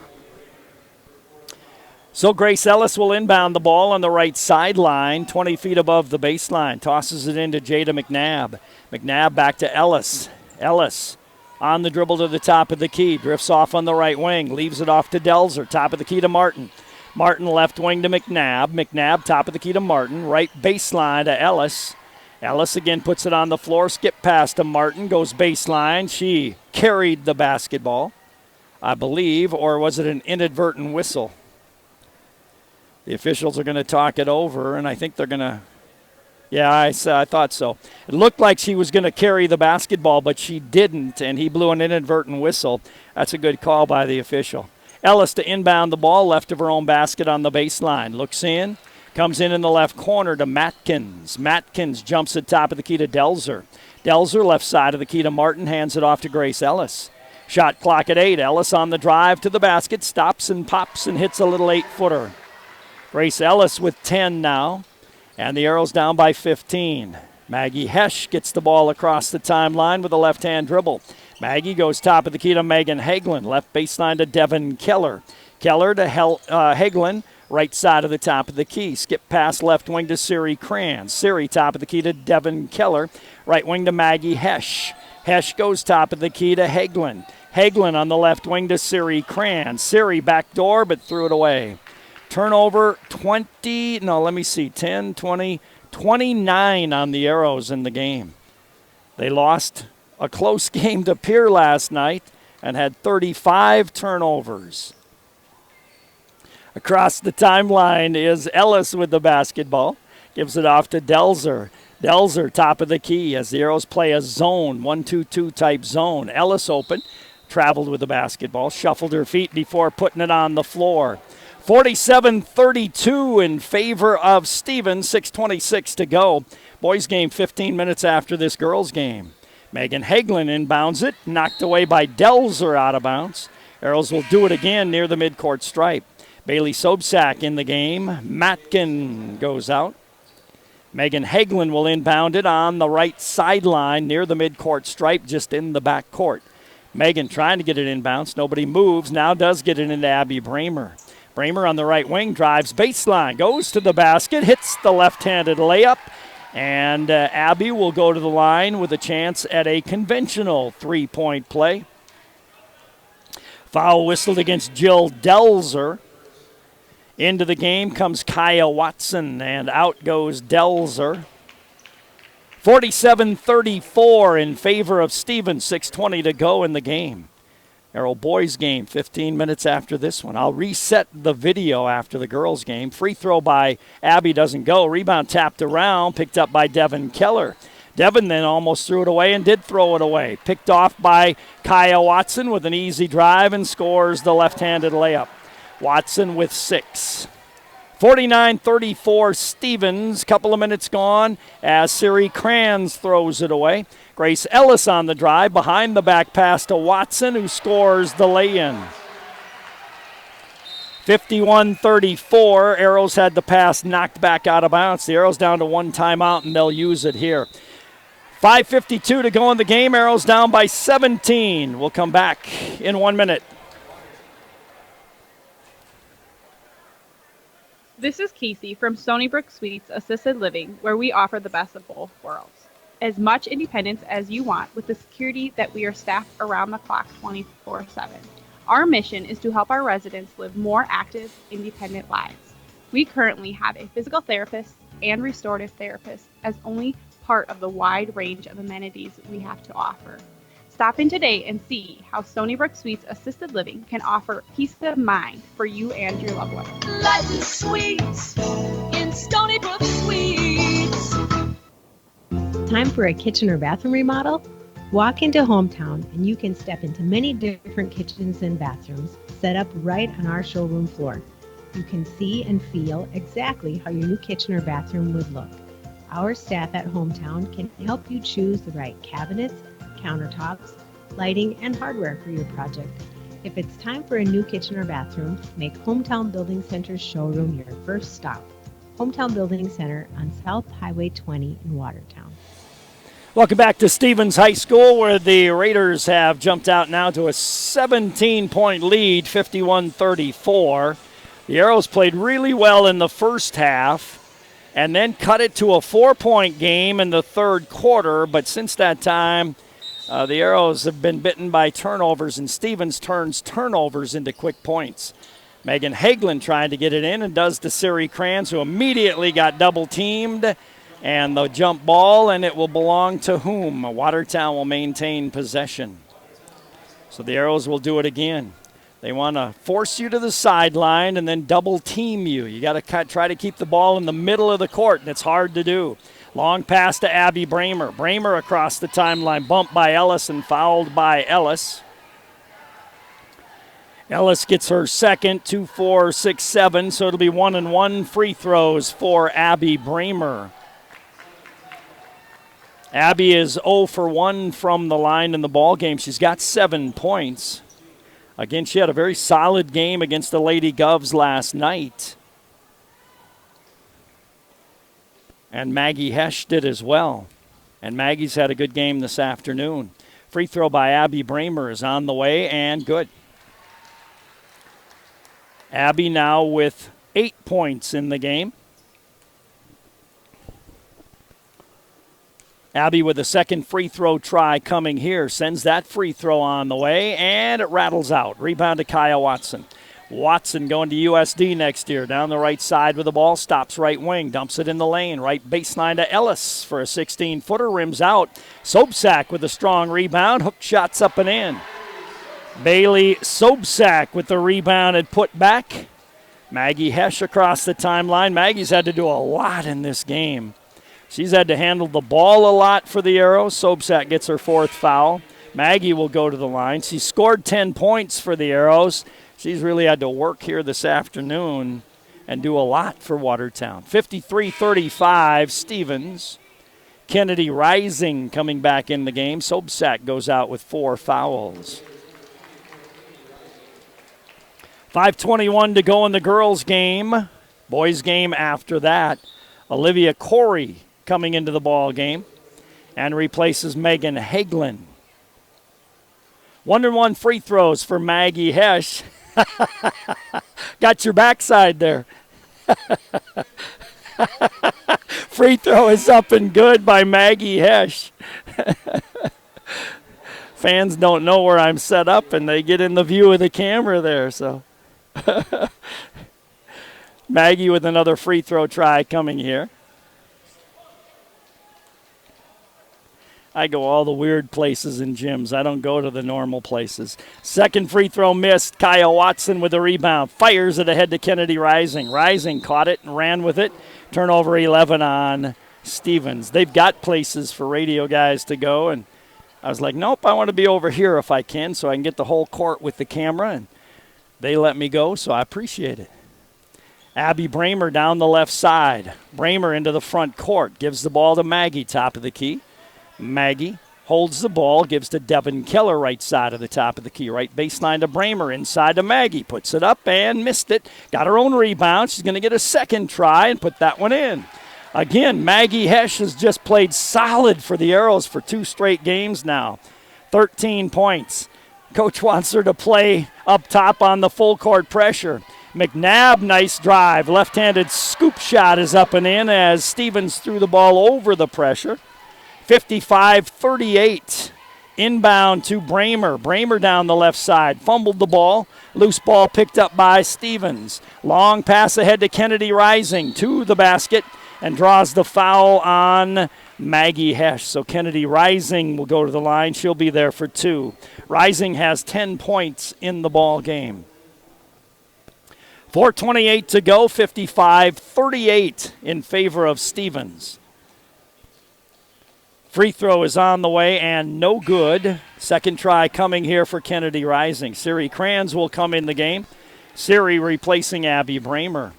So Grace Ellis will inbound the ball on the right sideline, 20 feet above the baseline. Tosses it into Jada McNabb. McNabb back to Ellis. Ellis on the dribble to the top of the key. Drifts off on the right wing. Leaves it off to Delzer. Top of the key to Martin. Martin left wing to McNabb. McNabb top of the key to Martin. Right baseline to Ellis. Ellis again puts it on the floor. Skip pass to Martin. Goes baseline. She carried the basketball, I believe. Or was it an inadvertent whistle? The officials are going to talk it over, and I think they're going to... Yeah, I thought so. It looked like she was going to carry the basketball, but she didn't, and he blew an inadvertent whistle. That's a good call by the official. Ellis to inbound the ball, left of her own basket on the baseline. Looks in, comes in the left corner to Matkins. Matkins jumps at top of the key to Delzer. Delzer left side of the key to Martin, hands it off to Grace Ellis. Shot clock at 8. Ellis on the drive to the basket, stops and pops and hits a little 8-footer. Grace Ellis with 10 now. And the Arrows down by 15. Maggie Hesh gets the ball across the timeline with a left-hand dribble. Maggie goes top of the key to Megan Hagelin. Left baseline to Devin Keller. Keller to Hagelin, right side of the top of the key. Skip pass left wing to Siri Kranz. Siri top of the key to Devin Keller. Right wing to Maggie Hesh. Hesh goes top of the key to Hagelin. Hagelin on the left wing to Siri Cran. Siri back door, but threw it away. Turnover 10, 20, 29 on the Arrows in the game. They lost a close game to Pierre last night and had 35 turnovers. Across the timeline is Ellis with the basketball. Gives it off to Delzer. Delzer, top of the key as the Arrows play a zone, 1-2-2 type zone. Ellis open, traveled with the basketball, shuffled her feet before putting it on the floor. 47-32 in favor of Stevens, 6:26 to go. Boys game 15 minutes after this girls game. Megan Hagelin inbounds it, knocked away by Delzer out of bounds. Arrows will do it again near the midcourt stripe. Bailey Sobczak in the game. Matkin goes out. Megan Hagelin will inbound it on the right sideline near the midcourt stripe, just in the back court. Megan trying to get it inbounds. Nobody moves. Now does get it into Abby Bramer. Bramer on the right wing drives baseline, goes to the basket, hits the left-handed layup, and Abby will go to the line with a chance at a conventional three-point play. Foul whistled against Jill Delzer. Into the game comes Kaya Watson, and out goes Delzer. 47-34 in favor of Stevens, 6:20 to go in the game. Arrow boys game, 15 minutes after this one. I'll reset the video after the girls game. Free throw by Abby doesn't go. Rebound tapped around, picked up by Devin Keller. Devin then almost threw it away and did throw it away. Picked off by Kaya Watson with an easy drive and scores the left-handed layup. Watson with 6. 49-34 Stevens. Couple of minutes gone as Siri Crans throws it away. Grace Ellis on the drive behind the back pass to Watson, who scores the lay-in. 51-34. Arrows had the pass knocked back out of bounds. The Arrows down to one timeout, and they'll use it here. 5:52 to go in the game. Arrows down by 17. We'll come back in 1 minute. This is Casey from Stony Brook Suites Assisted Living, where we offer the best of both worlds. As much independence as you want with the security that we are staffed around the clock 24/7. Our mission is to help our residents live more active, independent lives. We currently have a physical therapist and restorative therapist as only part of the wide range of amenities we have to offer. Stop in today and see how Stony Brook Suites Assisted Living can offer peace of mind for you and your loved ones. Life is sweet in Stony Brook Suites. Time for a kitchen or bathroom remodel? Walk into Hometown and you can step into many different kitchens and bathrooms set up right on our showroom floor. You can see and feel exactly how your new kitchen or bathroom would look. Our staff at Hometown can help you choose the right cabinets, countertops, lighting, and hardware for your project. If it's time for a new kitchen or bathroom, make Hometown Building Center's showroom your first stop. Hometown Building Center on South Highway 20 in Watertown. Welcome back to Stevens High School, where the Raiders have jumped out now to a 17-point lead, 51-34. The Arrows played really well in the first half and then cut it to a 4-point game in the third quarter, but since that time, the Arrows have been bitten by turnovers, and Stevens turns turnovers into quick points. Megan Hagelin trying to get it in and does to Siri Crans, who immediately got double-teamed, and the jump ball, and it will belong to whom? Watertown will maintain possession. So the Arrows will do it again. They want to force you to the sideline and then double-team you. You got to try to keep the ball in the middle of the court, and it's hard to do. Long pass to Abby Bramer. Bramer across the timeline, bumped by Ellis and fouled by Ellis. Ellis gets her second, 2, 4, 6, 7, so it'll be 1-1 free throws for Abby Bramer. Abby is 0 for 1 from the line in the ball game. She's got 7 points. Again, she had a very solid game against the Lady Govs last night. And Maggie Hesch did as well. And Maggie's had a good game this afternoon. Free throw by Abby Bramer is on the way and good. Abby now with 8 points in the game. Abby with a second free throw try coming here. Sends that free throw on the way, and it rattles out. Rebound to Kaya Watson. Watson going to USD next year. Down the right side with the ball. Stops right wing. Dumps it in the lane. Right baseline to Ellis for a 16-footer. Rims out. Sobczak with a strong rebound. Hook shots up and in. Bailey Sobczak with the rebound and put back. Maggie Hesh across the timeline. Maggie's had to do a lot in this game. She's had to handle the ball a lot for the Arrows. Sobczak gets her fourth foul. Maggie will go to the line. She scored 10 points for the Arrows. She's really had to work here this afternoon and do a lot for Watertown. 53-35, Stevens. Kennedy Rising coming back in the game. Sobczak goes out with 4 fouls. 5:21 to go in the girls' game. Boys' game after that. Olivia Corey coming into the ball game and replaces Megan Hagelin. 1-1 free throws for Maggie Hesh. Got your backside there. Free throw is up and good by Maggie Hesh. Fans don't know where I'm set up, and they get in the view of the camera there. So Maggie with another free throw try coming here. I go all the weird places in gyms. I don't go to the normal places. Second free throw missed. Kaya Watson with the rebound. Fires it ahead to Kennedy Rising. Rising caught it and ran with it. Turnover 11 on Stevens. They've got places for radio guys to go, and I was like, nope, I want to be over here if I can so I can get the whole court with the camera, and they let me go, so I appreciate it. Abby Bramer down the left side. Bramer into the front court. Gives the ball to Maggie, top of the key. Maggie holds the ball, gives to Devin Keller, right side of the top of the key. Right baseline to Bramer, inside to Maggie. Puts it up and missed it. Got her own rebound. She's going to get a second try and put that one in. Again, Maggie Hesh has just played solid for the Arrows for 2 straight games now. 13 points. Coach wants her to play up top on the full court pressure. McNabb, nice drive. Left-handed scoop shot is up and in as Stevens threw the ball over the pressure. 55-38. Inbound to Bramer. Bramer down the left side. Fumbled the ball. Loose ball picked up by Stevens. Long pass ahead to Kennedy Rising to the basket and draws the foul on Maggie Hesh. So Kennedy Rising will go to the line. She'll be there for 2. Rising has 10 points in the ball game. 4:28 to go. 55-38 in favor of Stevens. Free throw is on the way and no good. Second try coming here for Kennedy Rising. Siri Kranz will come in the game. Siri replacing Abby Bramer.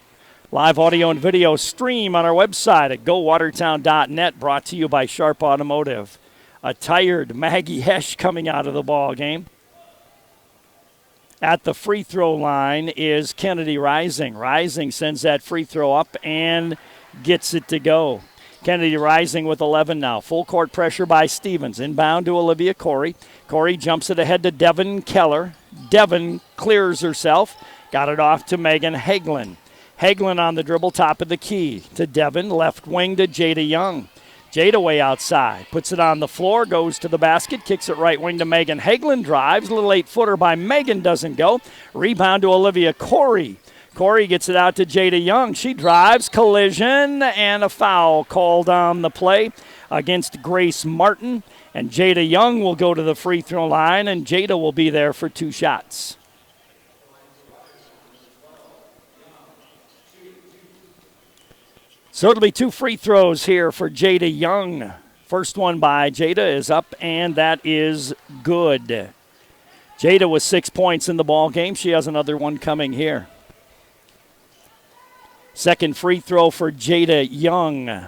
Live audio and video stream on our website at gowatertown.net, brought to you by Sharp Automotive. A tired Maggie Hesh coming out of the ball game. At the free throw line is Kennedy Rising. Rising sends that free throw up and gets it to go. Kennedy Rising with 11 now. Full court pressure by Stevens. Inbound to Olivia Corey. Corey jumps it ahead to Devin Keller. Devin clears herself. Got it off to Megan Hagelin. Hagelin on the dribble, top of the key to Devin. Left wing to Jada Young. Jada way outside. Puts it on the floor. Goes to the basket. Kicks it right wing to Megan Hagelin. Drives. A little 8-footer by Megan. Doesn't go. Rebound to Olivia Corey. Corey gets it out to Jada Young. She drives, collision, and a foul called on the play against Grace Martin. And Jada Young will go to the free throw line, and Jada will be there for 2 shots. So it'll be 2 free throws here for Jada Young. First one by Jada is up, and that is good. Jada with 6 points in the ball game. She has another one coming here. Second free throw for Jada Young.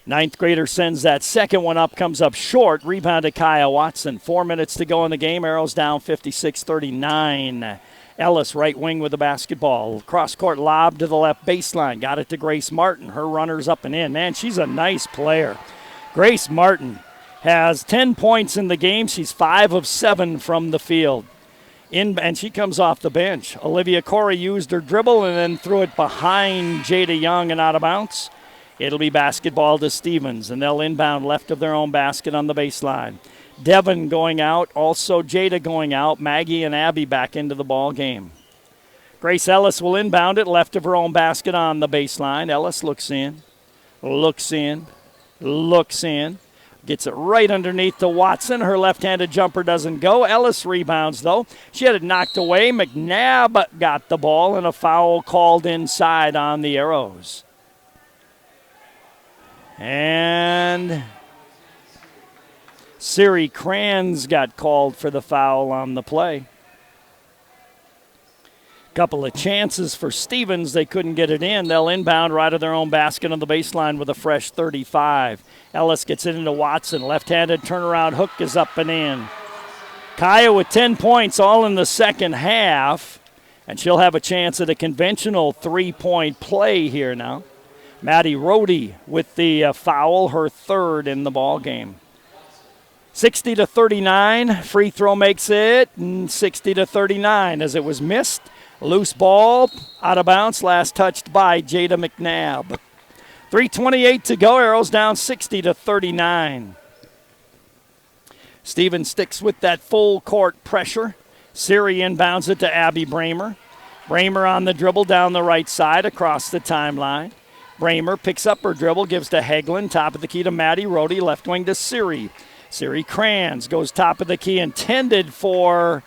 9th grader sends that second one up, comes up short. Rebound to Kaya Watson. 4 minutes to go in the game. Arrows down 56-39. Ellis, right wing with the basketball. Cross-court lob to the left baseline. Got it to Grace Martin. Her runner's up and in. Man, she's a nice player. Grace Martin has 10 points in the game. She's 5 of 7 from the field. And she comes off the bench. Olivia Corey used her dribble and then threw it behind Jada Young and out of bounds. It'll be basketball to Stevens, and they'll inbound left of their own basket on the baseline. Devin going out, also Jada going out, Maggie and Abby back into the ball game. Grace Ellis will inbound it left of her own basket on the baseline. Ellis looks in, looks in, looks in. Gets it right underneath to Watson. Her left-handed jumper doesn't go. Ellis rebounds, though. She had it knocked away. McNabb got the ball, and a foul called inside on the Arrows. And Siri Kranz got called for the foul on the play. Couple of chances for Stevens. They couldn't get it in. They'll inbound right of their own basket on the baseline with a fresh 35. Ellis gets it into Watson. Left-handed turnaround hook is up and in. Kaya with 10 points all in the second half. And she'll have a chance at a conventional three-point play here now. Maddie Rohde with the foul, her third in the ball game. 60-39. Free throw makes it 60-39 as it was missed. Loose ball, out of bounds, last touched by Jada McNabb. 3:28 to go, Arrows down 60-39. Stevens sticks with that full court pressure. Siri inbounds it to Abby Bramer. Bramer on the dribble down the right side across the timeline. Bramer picks up her dribble, gives to Hagelin, top of the key to Maddie Rohde, left wing to Siri. Siri Kranz goes top of the key, intended for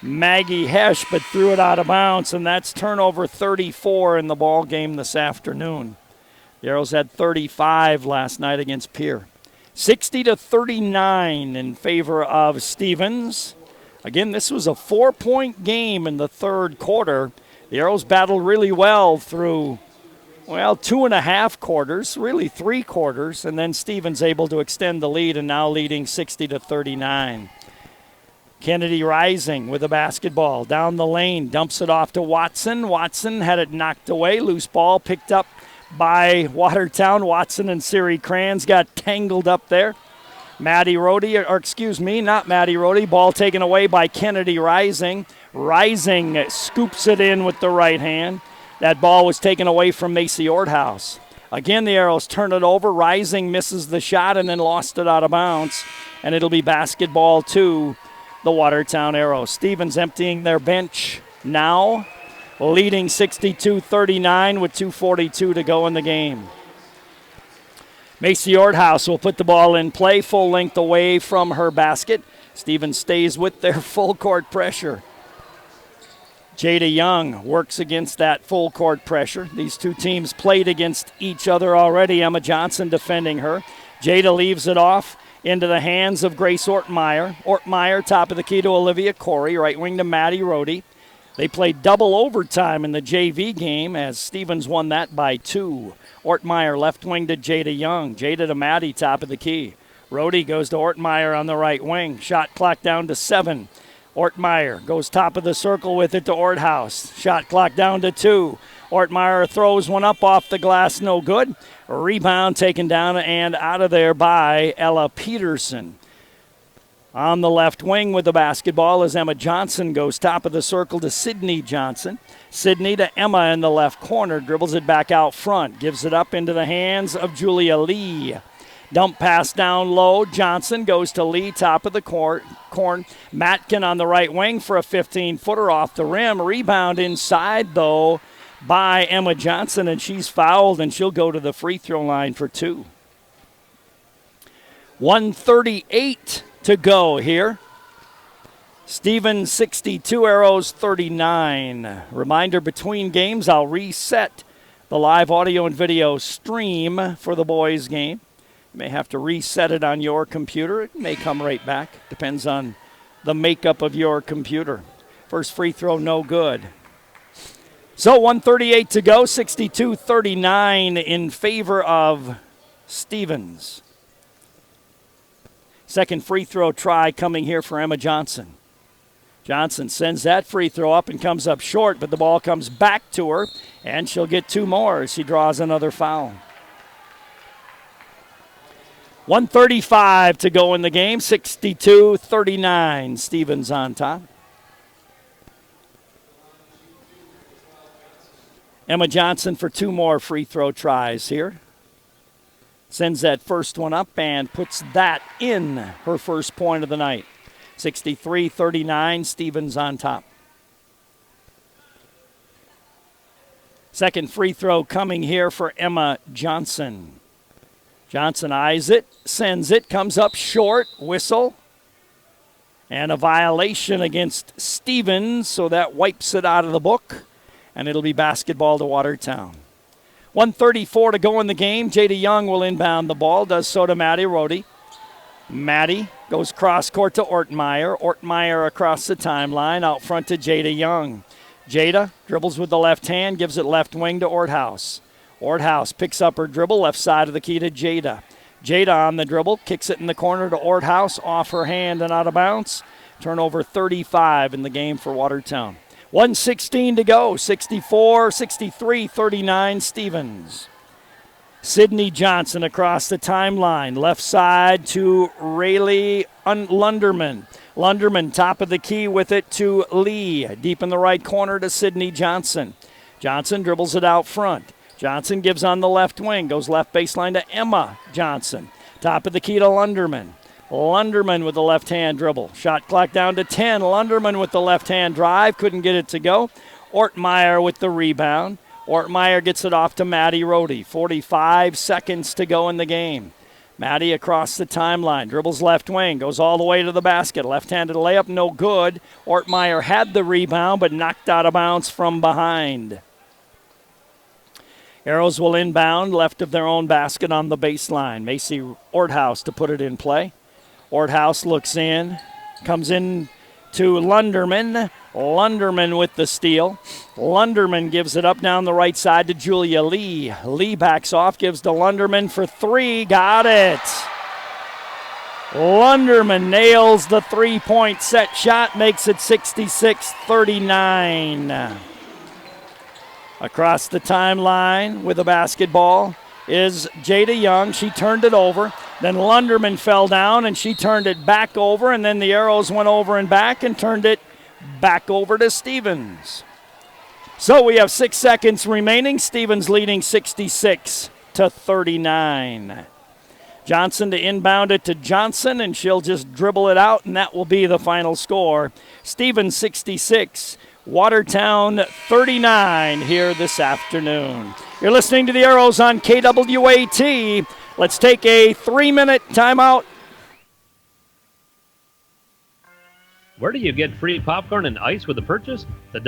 Maggie Hesch, but threw it out of bounds, and that's turnover 34 in the ball game this afternoon. The Arrows had 35 last night against Pierre. 60-39 in favor of Stevens. Again, this was a 4-point game in the third quarter. The Arrows battled really well through, 2.5 quarters, really 3 quarters, and then Stevens able to extend the lead and now leading 60-39. Kennedy Rising with a basketball down the lane, dumps it off to Watson. Watson had it knocked away. Loose ball picked up by Watertown. Watson and Siri Kranz got tangled up there. Maddie Rohde, not Maddie Rohde. Ball taken away by Kennedy Rising. Rising scoops it in with the right hand. That ball was taken away from Macy Orthouse. Again, the Arrows turn it over. Rising misses the shot and then lost it out of bounds. And it'll be basketball to the Watertown Arrows. Stevens emptying their bench now, leading 62-39 with 2:42 to go in the game. Macy Orthouse will put the ball in play, full length away from her basket. Stevens stays with their full court pressure. Jada Young works against that full court pressure. These two teams played against each other already. Emma Johnson defending her. Jada leaves it off into the hands of Grace Ortmeyer. Ortmeyer, top of the key to Olivia Corey, right wing to Maddie Rohde. They played double overtime in the JV game as Stevens won that by 2. Ortmeyer left wing to Jada Young. Jada to Maddie, top of the key. Rohde goes to Ortmeyer on the right wing. Shot clock down to 7. Ortmeyer goes top of the circle with it to Orthouse. Shot clock down to 2. Ortmeyer throws one up off the glass, no good. A rebound taken down and out of there by Ella Peterson. On the left wing with the basketball as Emma Johnson goes top of the circle to Sydney Johnson. Sydney to Emma in the left corner, dribbles it back out front, gives it up into the hands of Julia Lee. Dump pass down low. Johnson goes to Lee, top of the corn. Matkin on the right wing for a 15-footer off the rim. Rebound inside, though, by Emma Johnson, and she's fouled, and she'll go to the free throw line for 2. 1:38 to go here. Stevens 62, Arrows 39. Reminder, between games, I'll reset the live audio and video stream for the boys' game. You may have to reset it on your computer. It may come right back. Depends on the makeup of your computer. First free throw, no good. So 1:38 to go, 62-39 in favor of Stevens. Second free throw try coming here for Emma Johnson. Johnson sends that free throw up and comes up short, but the ball comes back to her, and she'll get 2 more as she draws another foul. 1:35 to go in the game, 62-39. Stevens on top. Emma Johnson for 2 more free throw tries here. Sends that first one up and puts that in, her first point of the night. 63-39, Stevens on top. Second free throw coming here for Emma Johnson. Johnson eyes it, sends it, comes up short, whistle. And a violation against Stevens, so that wipes it out of the book. And it'll be basketball to Watertown. 1:34 to go in the game. Jada Young will inbound the ball, does so to Maddie Rohde. Maddie goes cross court to Ortmeyer. Ortmeyer across the timeline, out front to Jada Young. Jada dribbles with the left hand, gives it left wing to Orthouse. Orthouse picks up her dribble, left side of the key to Jada. Jada on the dribble, kicks it in the corner to Orthouse, off her hand and out of bounds. Turnover 35 in the game for Watertown. 1:16 to go, 64, 39 Stevens. Sydney Johnson across the timeline, left side to Rayleigh Lunderman. Lunderman top of the key with it to Lee, deep in the right corner to Sydney Johnson. Johnson dribbles it out front. Johnson gives on the left wing, goes left baseline to Emma Johnson. Top of the key to Lunderman. Lunderman with the left-hand dribble. Shot clock down to 10. Lunderman with the left-hand drive. Couldn't get it to go. Ortmeyer with the rebound. Ortmeyer gets it off to Maddie Rohde. 45 seconds to go in the game. Maddie across the timeline. Dribbles left wing. Goes all the way to the basket. Left-handed layup, no good. Ortmeyer had the rebound, but knocked out of bounds from behind. Arrows will inbound left of their own basket on the baseline. Macy Orthouse to put it in play. Orthouse looks in, comes in to Lunderman. Lunderman with the steal. Lunderman gives it up down the right side to Julia Lee. Lee backs off, gives to Lunderman for three. Got it. Lunderman nails the three-point set shot, makes it 66-39. Across the timeline with the basketball is Jada Young. She turned it over. Then Lunderman fell down, and she turned it back over, and then the Arrows went over and back and turned it back over to Stevens. So we have 6 seconds remaining. Stevens leading 66-39. Johnson to inbound it to Johnson, and she'll just dribble it out, and that will be the final score. Stevens 66, Watertown 39 here this afternoon. You're listening to the Arrows on KWAT. Let's take a 3-minute timeout. Where do you get free popcorn and ice with a purchase? The